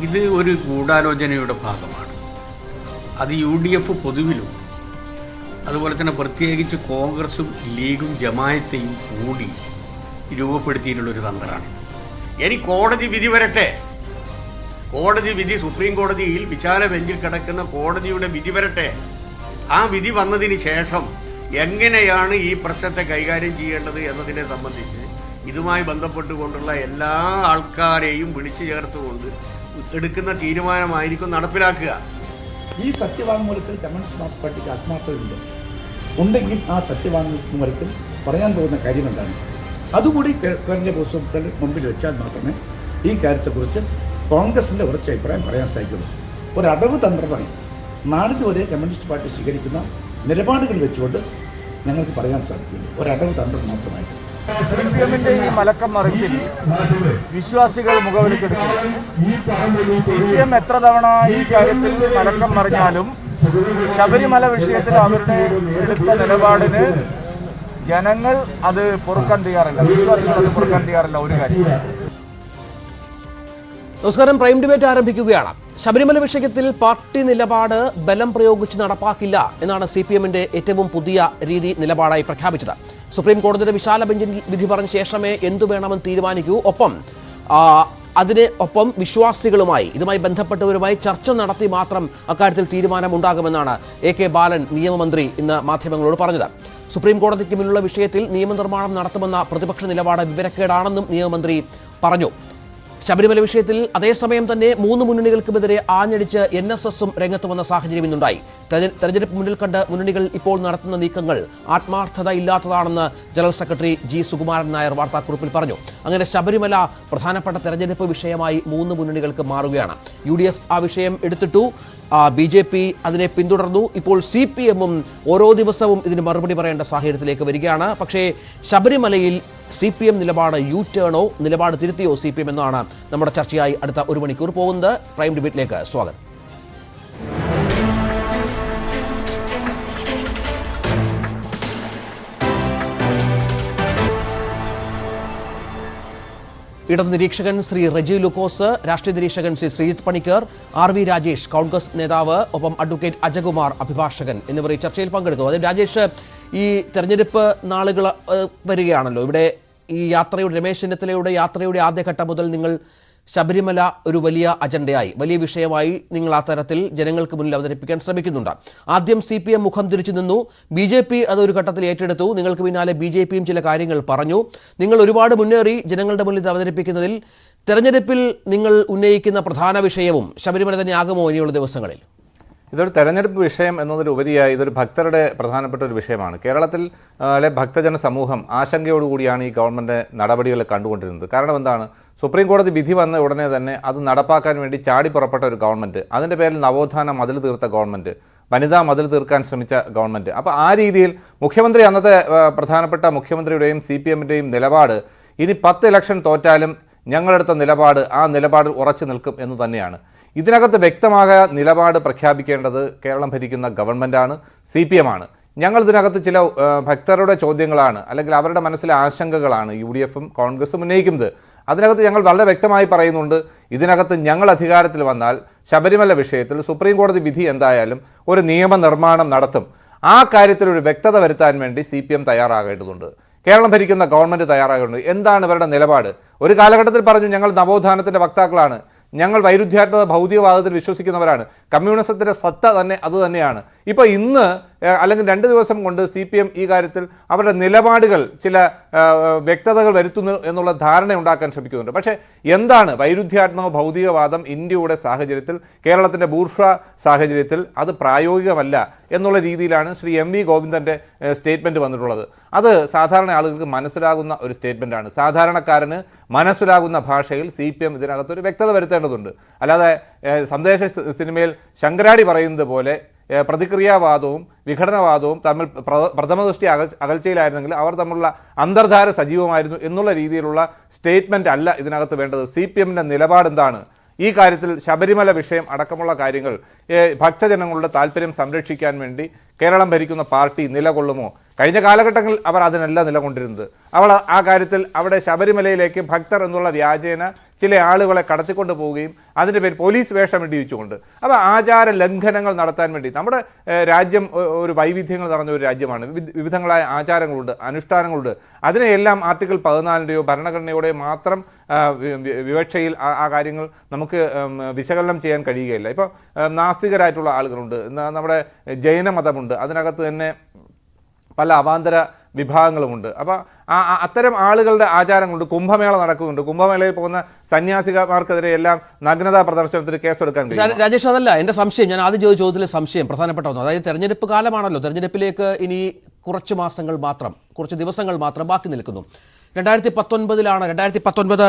ഇത് ഒരു ഗൂഢാലോചനയുടെ ഭാഗമാണ്. അത് UDF പൊതുവിലും അതുപോലെ തന്നെ പ്രത്യേകിച്ച് കോൺഗ്രസും ലീഗും ജമായത്തെയും കൂടി രൂപപ്പെടുത്തിയിട്ടുള്ളൊരു തന്ത്രമാണ്. ഇനി കോടതി വിധി വരട്ടെ. കോടതി വിധി, സുപ്രീം കോടതിയിൽ വിശാല ബെഞ്ചിൽ കിടക്കുന്ന കോടതിയുടെ വിധി വരട്ടെ. ആ വിധി വന്നതിന് ശേഷം എങ്ങനെയാണ് ഈ പ്രശ്നത്തെ കൈകാര്യം ചെയ്യേണ്ടത് എന്നതിനെ സംബന്ധിച്ച് ഇതുമായി ബന്ധപ്പെട്ടുകൊണ്ടുള്ള എല്ലാ ആൾക്കാരെയും വിളിച്ചു ചേർത്തുകൊണ്ട് എടുക്കുന്ന തീരുമാനമായിരിക്കും നടപ്പിലാക്കുക. ഈ സത്യവാങ്മൂലത്തിൽ കമ്മ്യൂണിസ്റ്റ് മാർക്സിസ്റ്റ് പാർട്ടിക്ക് ആത്മാർത്ഥതയുണ്ട് ഉണ്ടെങ്കിൽ ആ സത്യവാങ്മൂലത്തിൽ പറയാൻ പോകുന്ന കാര്യം എന്താണ് അതുകൂടി കേരള പുസ്തകത്തിൽ മുമ്പിൽ വെച്ചാൽ മാത്രമേ ഈ കാര്യത്തെക്കുറിച്ച് കോൺഗ്രസിൻ്റെ ഉറച്ച അഭിപ്രായം പറയാൻ സാധിക്കുള്ളൂ. ഒരടവ് തന്ത്രമായി നാളിതുവരെ കമ്മ്യൂണിസ്റ്റ് പാർട്ടി സ്വീകരിക്കുന്ന നിലപാടുകൾ വെച്ചുകൊണ്ട് ഞങ്ങൾക്ക് പറയാൻ സാധിക്കുള്ളൂ. ഒരടവ് തന്ത്രം മാത്രമായിട്ട്. CPM-ന്റെ ഈ മലക്കം മറിച്ചിൽ വിശ്വാസികൾ മുഖവിലക്കെടുക്കുന്നു. CPM എത്ര തവണ ഈ കാര്യത്തിൽ മലക്കം മറിഞ്ഞാലും ശബരിമല വിഷയത്തിൽ അവരുടെ എടുത്ത നിലപാടിന് ജനങ്ങൾ അത് പൊറുക്കാൻ തയ്യാറില്ല, വിശ്വാസികൾ അത് പൊറുക്കാൻ തയ്യാറില്ല. ഒരു കാര്യം. നമസ്കാരം. പ്രൈം ഡിബേറ്റ് ആരംഭിക്കുകയാണ്. ശബരിമല വിഷയത്തിൽ പാർട്ടി നിലപാട് ബലം പ്രയോഗിച്ച് നടപ്പാക്കില്ല എന്നാണ് CPM-ന്റെ ഏറ്റവും പുതിയ നിലപാടായി പ്രഖ്യാപിച്ചത്. സുപ്രീം കോടതിയുടെ വിശാല ബെഞ്ചിൽ വിധി പറഞ്ഞ ശേഷമേ എന്തു വേണമെന്ന് തീരുമാനിക്കൂ. ഒപ്പം വിശ്വാസികളുമായി ഇതുമായി ബന്ധപ്പെട്ടവരുമായി ചർച്ച നടത്തി മാത്രം അക്കാര്യത്തിൽ തീരുമാനം ഉണ്ടാകുമെന്നാണ് AK ബാലൻ നിയമമന്ത്രി ഇന്ന് മാധ്യമങ്ങളോട് പറഞ്ഞത്. സുപ്രീം കോടതിക്ക് മുന്നിലുള്ള വിഷയത്തിൽ നിയമനിർമ്മാണം നടത്തുമെന്ന പ്രതിപക്ഷ നിലപാട് വിവരക്കേടാണെന്നും നിയമമന്ത്രി പറഞ്ഞു. ശബരിമല വിഷയത്തിൽ അതേസമയം തന്നെ 3 മുന്നണികൾക്കുമെതിരെ ആഞ്ഞടിച്ച് NSSും രംഗത്ത് വന്ന സാഹചര്യം ഇന്നുണ്ടായി. തെരഞ്ഞെടുപ്പ് മുന്നിൽ കണ്ട് മുന്നണികൾ ഇപ്പോൾ നടത്തുന്ന നീക്കങ്ങൾ ആത്മാർത്ഥത ഇല്ലാത്തതാണെന്ന് general secretary G. Sukumaran Nair വാർത്താക്കുറിപ്പിൽ പറഞ്ഞു. അങ്ങനെ ശബരിമല പ്രധാനപ്പെട്ട തെരഞ്ഞെടുപ്പ് വിഷയമായി 3 മുന്നണികൾക്ക് മാറുകയാണ്. UDF ആ വിഷയം എടുത്തിട്ടു, BJP അതിനെ പിന്തുടർന്നു. ഇപ്പോൾ CPM-ഉം ഓരോ ദിവസവും ഇതിന് മറുപടി പറയേണ്ട സാഹചര്യത്തിലേക്ക് വരികയാണ്. പക്ഷേ ശബരിമലയിൽ CPM നിലപാട് ടേണോ, നിലപാട് തിരുത്തിയോ CPM എന്നാണ് നമ്മുടെ ചർച്ചയായി അടുത്ത 1 മണിക്കൂർ പോകുന്നത്. പ്രൈം ഡിബേറ്റിലേക്ക് സ്വാഗതം. ഇടത് നിരീക്ഷകൻ ശ്രീ റജി ലുക്കോസ്, രാഷ്ട്രീയ നിരീക്ഷകൻ ശ്രീ ശ്രീജിത്ത് പണിക്കർ, RV രാജേഷ് കോൺഗ്രസ് നേതാവ്, ഒപ്പം അഡ്വക്കേറ്റ് അജകുമാർ അഭിഭാഷകൻ എന്നിവർ ഈ ചർച്ചയിൽ പങ്കെടുത്തു. അതിൽ രാജേഷ്, ഈ തെരഞ്ഞെടുപ്പ് നാളുകൾ വരികയാണല്ലോ. ഇവിടെ ഈ രമേശ് ചെന്നിത്തലയുടെ യാത്രയുടെ ആദ്യഘട്ടം മുതൽ നിങ്ങൾ ശബരിമല ഒരു വലിയ അജണ്ടയായി, വലിയ വിഷയമായി നിങ്ങൾ ആ തരത്തിൽ ജനങ്ങൾക്ക് മുന്നിൽ അവതരിപ്പിക്കാൻ ശ്രമിക്കുന്നുണ്ട്. ആദ്യം CPM മുഖം തിരിച്ചു നിന്നു, BJP അതൊരു ഘട്ടത്തിൽ ഏറ്റെടുത്തു, നിങ്ങൾക്ക് പിന്നാലെ BJPയും ചില കാര്യങ്ങൾ പറഞ്ഞു. നിങ്ങൾ ഒരുപാട് മുന്നേറി ജനങ്ങളുടെ മുന്നിൽ അവതരിപ്പിക്കുന്നതിൽ തെരഞ്ഞെടുപ്പിൽ നിങ്ങൾ ഉന്നയിക്കുന്ന പ്രധാന വിഷയവും ശബരിമല തന്നെ ആകുമോ ഇനിയുള്ള ദിവസങ്ങളിൽ? ഇതൊരു തെരഞ്ഞെടുപ്പ് വിഷയം എന്നതിലുപരിയായി ഇതൊരു ഭക്തരുടെ പ്രധാനപ്പെട്ട ഒരു വിഷയമാണ്. കേരളത്തിൽ ഭക്തജന സമൂഹം ആശങ്കയോടുകൂടിയാണ് ഈ ഗവൺമെൻറ് നടപടികൾ കണ്ടുകൊണ്ടിരുന്നത്. കാരണം എന്താണ്? സുപ്രീം കോടതി വിധി വന്ന ഉടനെ തന്നെ അത് നടപ്പാക്കാൻ വേണ്ടി ചാടി പുറപ്പെട്ട ഒരു ഗവൺമെൻറ്, അതിൻ്റെ പേരിൽ നവോത്ഥാന മതിൽ തീർത്ത ഗവൺമെൻറ്, വനിതാ മതിൽ തീർക്കാൻ ശ്രമിച്ച ഗവൺമെൻറ്. അപ്പോൾ ആ രീതിയിൽ മുഖ്യമന്ത്രി, അന്നത്തെ പ്രധാനപ്പെട്ട മുഖ്യമന്ത്രിയുടെയും CPM-ൻ്റെയും നിലപാട് ഇനി 10 ഇലക്ഷൻ തോറ്റാലും ഞങ്ങളെടുത്ത നിലപാട് ആ നിലപാടിൽ ഉറച്ചു നിൽക്കും എന്ന് തന്നെയാണ്. ഇതിനകത്ത് വ്യക്തമായ നിലപാട് പ്രഖ്യാപിക്കേണ്ടത് കേരളം ഭരിക്കുന്ന ഗവൺമെൻറ്റാണ്, CPM-ആണ്. ഞങ്ങൾ ഇതിനകത്ത് ചില ഭക്തരുടെ ചോദ്യങ്ങളാണ്, അല്ലെങ്കിൽ അവരുടെ മനസ്സിലെ ആശങ്കകളാണ് UDF-ഉം കോൺഗ്രസും ഉന്നയിക്കുന്നത്. അതിനകത്ത് ഞങ്ങൾ വളരെ വ്യക്തമായി പറയുന്നുണ്ട്, ഇതിനകത്ത് ഞങ്ങൾ അധികാരത്തിൽ വന്നാൽ ശബരിമല വിഷയത്തിൽ സുപ്രീം കോടതി വിധി എന്തായാലും ഒരു നിയമനിർമ്മാണം നടത്തും. ആ കാര്യത്തിൽ ഒരു വ്യക്തത വരുത്താൻ വേണ്ടി CPM തയ്യാറാകേണ്ടതുണ്ട്, കേരളം ഭരിക്കുന്ന ഗവൺമെൻറ് തയ്യാറാകേണ്ടത്. എന്താണ് ഇവരുടെ നിലപാട്? ഒരു കാലഘട്ടത്തിൽ പറഞ്ഞു ഞങ്ങൾ നവോത്ഥാനത്തിൻ്റെ വക്താക്കളാണ്, ഞങ്ങൾ വൈരുദ്ധ്യാത്മക ഭൗതികവാദത്തിൽ വിശ്വസിക്കുന്നവരാണ്, കമ്മ്യൂണിസത്തിൻ്റെ സത്ത തന്നെ അതുതന്നെയാണ്. ഇപ്പോൾ ഇന്ന് അല്ലെങ്കിൽ 2 ദിവസം കൊണ്ട് CPM ഈ കാര്യത്തിൽ അവരുടെ നിലപാടുകൾ ചില വ്യക്തതകൾ വരുത്തുന്നു എന്നുള്ള ധാരണ ഉണ്ടാക്കാൻ ശ്രമിക്കുന്നുണ്ട്. പക്ഷേ എന്താണ് വൈരുദ്ധ്യാത്മക ഭൗതികവാദം ഇന്ത്യയുടെ സാഹചര്യത്തിൽ, കേരളത്തിൻ്റെ ബൂർഷ്വാ സാഹചര്യത്തിൽ അത് പ്രായോഗികമല്ല എന്നുള്ള രീതിയിലാണ് ശ്രീ MV ഗോവിന്ദൻ്റെ സ്റ്റേറ്റ്മെൻറ്റ് വന്നിട്ടുള്ളത്. അത് സാധാരണ ആളുകൾക്ക് മനസ്സിലാകുന്ന ഒരു സ്റ്റേറ്റ്മെൻറ്റാണ്. സാധാരണക്കാരന് മനസ്സിലാകുന്ന ഭാഷയിൽ CPM ഇതിനകത്തൊരു വ്യക്തത വരുത്തേണ്ടതുണ്ട്. അല്ലാതെ സന്ദേശ സിനിമയിൽ ശങ്കരാടി പറയുന്നത് പോലെ പ്രതിക്രിയാവാദവും വിഘടനവാദവും തമ്മിൽ പ്രഥമദൃഷ്ടി അകൽച്ചയിലായിരുന്നെങ്കിൽ അവർ തമ്മിലുള്ള അന്തർധാര സജീവമായിരുന്നു എന്നുള്ള രീതിയിലുള്ള സ്റ്റേറ്റ്മെൻറ്റ് അല്ല ഇതിനകത്ത് വേണ്ടത്. CPM-ൻ്റെ നിലപാട് എന്താണ്? ഈ കാര്യത്തിൽ ശബരിമല വിഷയം അടക്കമുള്ള കാര്യങ്ങൾ ഭക്തജനങ്ങളുടെ താല്പര്യം സംരക്ഷിക്കാൻ വേണ്ടി കേരളം ഭരിക്കുന്ന പാർട്ടി നിലകൊള്ളുമോ? കഴിഞ്ഞ കാലഘട്ടങ്ങളിൽ അവർ അതിനല്ല നിലകൊണ്ടിരുന്നത്. ആ കാര്യത്തിൽ അവിടെ ശബരിമലയിലേക്ക് ഭക്തർ എന്നുള്ള വ്യാജേന ചില ആളുകളെ കടത്തിക്കൊണ്ട് പോവുകയും അതിൻ്റെ പേര് പോലീസ് വേഷം ഇടിയിച്ചുകൊണ്ട്. അപ്പോൾ ആചാര ലംഘനങ്ങൾ നടത്താൻ വേണ്ടി നമ്മുടെ രാജ്യം ഒരു വൈവിധ്യങ്ങൾ നിറഞ്ഞ ഒരു രാജ്യമാണ്. വിവിധങ്ങളായ ആചാരങ്ങളുണ്ട്, അനുഷ്ഠാനങ്ങളുണ്ട്. അതിനെയെല്ലാം ആർട്ടിക്കിൾ 14-ൻ്റെയോ ഭരണഘടനയുടെയോ മാത്രം വിവക്ഷയിൽ ആ കാര്യങ്ങൾ നമുക്ക് വിശകലനം ചെയ്യാൻ കഴിയുകയില്ല. ഇപ്പോൾ നാസ്തികരായിട്ടുള്ള ആളുകളുണ്ട്, നമ്മുടെ ജൈനമതമുണ്ട്, അതിനകത്ത് തന്നെ പല അവാന്തര വിഭാഗങ്ങളുമുണ്ട്. അപ്പോൾ അത്തരം ആളുകളുടെ ആചാരങ്ങളുണ്ട്. കുംഭമേള നടക്കുന്നുണ്ട്. കുംഭമേളയിൽ പോകുന്ന സന്യാസിമാർക്കെതിരെ എല്ലാം നഗ്നതാ പ്രദർശനത്തിന് കേസെടുക്കാൻ കഴിയും. രാജേഷ്, അതല്ല എൻ്റെ സംശയം. ഞാൻ ആദ്യം ചോദിച്ചതിലെ സംശയം പ്രധാനപ്പെട്ട ഒന്ന്, അതായത് തെരഞ്ഞെടുപ്പ് കാലമാണല്ലോ, തെരഞ്ഞെടുപ്പിലേക്ക് ഇനി കുറച്ച് മാസങ്ങൾ മാത്രം, കുറച്ച് ദിവസങ്ങൾ മാത്രം ബാക്കി നിൽക്കുന്നു. 2019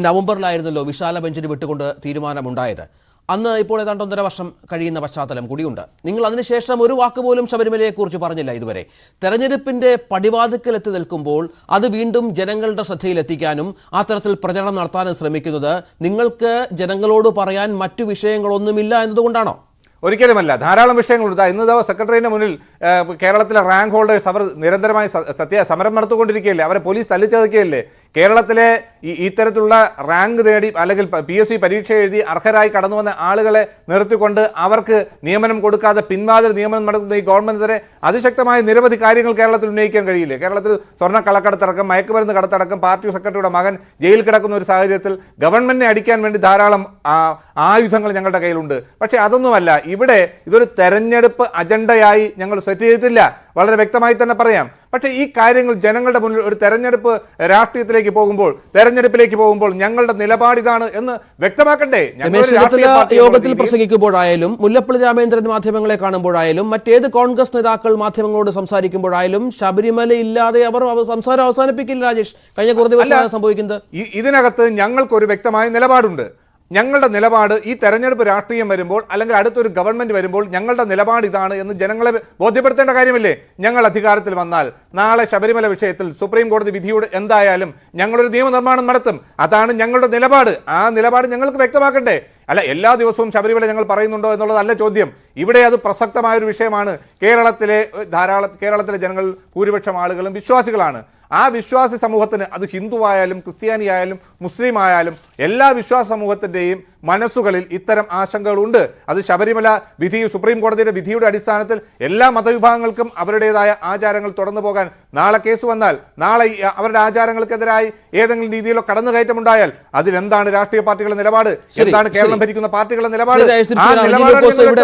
നവംബറിലായിരുന്നല്ലോ വിശാല ബെഞ്ചിന് വിട്ടുകൊണ്ട് തീരുമാനമുണ്ടായത്. അന്ന് ഇപ്പോൾ ഏതാണ്ട് 1.5 വർഷം കഴിയുന്ന പശ്ചാത്തലം കൂടിയുണ്ട്. നിങ്ങൾ അതിനുശേഷം ഒരു വാക്ക് പോലും ശബരിമലയെക്കുറിച്ച് പറഞ്ഞില്ല ഇതുവരെ. തെരഞ്ഞെടുപ്പിൻ്റെ പടിവാതിക്കൽ എത്തി നിൽക്കുമ്പോൾ അത് വീണ്ടും ജനങ്ങളുടെ ശ്രദ്ധയിലെത്തിക്കാനും ആ തരത്തിൽ പ്രചരണം നടത്താനും ശ്രമിക്കുന്നത് നിങ്ങൾക്ക് ജനങ്ങളോട് പറയാൻ മറ്റു വിഷയങ്ങളൊന്നുമില്ല എന്നതുകൊണ്ടാണോ? ഒരിക്കലുമല്ല. ധാരാളം വിഷയങ്ങളുണ്ട്. ഇന്ന് സെക്രട്ടറിയുടെ മുന്നിൽ കേരളത്തിലെ റാങ്ക് ഹോൾഡേഴ്സ് അവർ നിരന്തരമായി സമരം നടത്തിക്കൊണ്ടിരിക്കുകയല്ലേ, അവരെ പോലീസ് തല്ലിച്ചതക്കുകയല്ലേ. കേരളത്തിലെ ഇത്തരത്തിലുള്ള റാങ്ക് നേടി അല്ലെങ്കിൽ PSC പരീക്ഷ എഴുതി അർഹരായി കടന്നു വന്ന ആളുകളെ നിർത്തിക്കൊണ്ട് അവർക്ക് നിയമനം കൊടുക്കാതെ പിൻവാതിൽ നിയമനം നടത്തുന്ന ഈ ഗവൺമെന്റിനെ അതിശക്തമായ നിരവധി കാര്യങ്ങൾ കേരളത്തിൽ ഉന്നയിക്കാൻ കഴിയില്ലേ. കേരളത്തിൽ സ്വർണ്ണ കള്ളക്കടത്തടക്കം, മയക്കുമരുന്ന് കടത്തടക്കം, പാർട്ടി സെക്രട്ടറിയുടെ മകൻ ജയിലിൽ കിടക്കുന്ന ഒരു സാഹചര്യത്തിൽ ഗവൺമെന്റിനെ അടിക്കാൻ വേണ്ടി ധാരാളം ആയുധങ്ങൾ ഞങ്ങളുടെ കയ്യിലുണ്ട്. പക്ഷേ അതൊന്നുമല്ല. ഇവിടെ ഇതൊരു തെരഞ്ഞെടുപ്പ് അജണ്ടയായി ഞങ്ങൾ സെറ്റ് ചെയ്തിട്ടില്ല, വളരെ വ്യക്തമായി തന്നെ പറയാം. പക്ഷേ ഈ കാര്യങ്ങൾ ജനങ്ങളുടെ മുന്നിൽ ഒരു രാഷ്ട്രീയത്തിലേക്ക് പോകുമ്പോൾ ഞങ്ങളുടെ നിലപാട് ഇതാണ് എന്ന് വ്യക്തമാക്കണ്ടേ. യോഗത്തിൽ പ്രസംഗിക്കുമ്പോഴായാലും, മുല്ലപ്പള്ളി രാമചന്ദ്രൻ മാധ്യമങ്ങളെ കാണുമ്പോഴായാലും, മറ്റേത് കോൺഗ്രസ് നേതാക്കൾ മാധ്യമങ്ങളോട് സംസാരിക്കുമ്പോഴായാലും ശബരിമല ഇല്ലാതെ അവർ സംസാരം അവസാനിപ്പിക്കില്ല. രാജേഷ്, കഴിഞ്ഞ കുറച്ച് ദിവസമാണ് സംഭവിക്കുന്നത്. ഇതിനകത്ത് ഞങ്ങൾക്കൊരു വ്യക്തമായ നിലപാടുണ്ട്. ഞങ്ങളുടെ നിലപാട് ഈ തെരഞ്ഞെടുപ്പ് രാഷ്ട്രീയം വരുമ്പോൾ അല്ലെങ്കിൽ അടുത്തൊരു ഗവൺമെന്റ് വരുമ്പോൾ ഞങ്ങളുടെ നിലപാട് ഇതാണ് എന്ന് ജനങ്ങളെ ബോധ്യപ്പെടുത്തേണ്ട കാര്യമില്ലേ. ഞങ്ങൾ അധികാരത്തിൽ വന്നാൽ നാളെ ശബരിമല വിഷയത്തിൽ സുപ്രീം കോടതി വിധിയോട് എന്തായാലും ഞങ്ങളൊരു നിയമനിർമ്മാണം നടത്തും. അതാണ് ഞങ്ങളുടെ നിലപാട്. ആ നിലപാട് ഞങ്ങൾക്ക് വ്യക്തമാക്കണ്ടേ. അല്ല, എല്ലാ ദിവസവും ശബരിമല ഞങ്ങൾ പറയുന്നുണ്ടോ എന്നുള്ളതല്ല ചോദ്യം. ഇവിടെ അത് പ്രസക്തമായൊരു വിഷയമാണ്. കേരളത്തിലെ ജനങ്ങൾ ഭൂരിപക്ഷം ആളുകളും വിശ്വാസികളാണ്. ആ വിശ്വാസി സമൂഹത്തിന്, അത് ഹിന്ദുവായാലും ക്രിസ്ത്യാനിയായാലും മുസ്ലിം ആയാലും, എല്ലാ വിശ്വാസ സമൂഹത്തിൻ്റെയും മനസ്സുകളിൽ ഇത്തരം ആശങ്കകളുണ്ട്. അത് ശബരിമല വിധി, സുപ്രീം കോടതിയുടെ വിധിയുടെ അടിസ്ഥാനത്തിൽ എല്ലാ മതവിഭാഗങ്ങൾക്കും അവരുടേതായ ആചാരങ്ങൾ തുടർന്നു പോകാൻ നാളെ കേസ് വന്നാൽ, നാളെ അവരുടെ ആചാരങ്ങൾക്കെതിരായി ഏതെങ്കിലും രീതിയിലോ കടന്നുകയറ്റമുണ്ടായാൽ അതിലെന്താണ് രാഷ്ട്രീയ പാർട്ടികളുടെ നിലപാട്, എന്താണ് കേരളം ഭരിക്കുന്ന പാർട്ടികളുടെ നിലപാട്?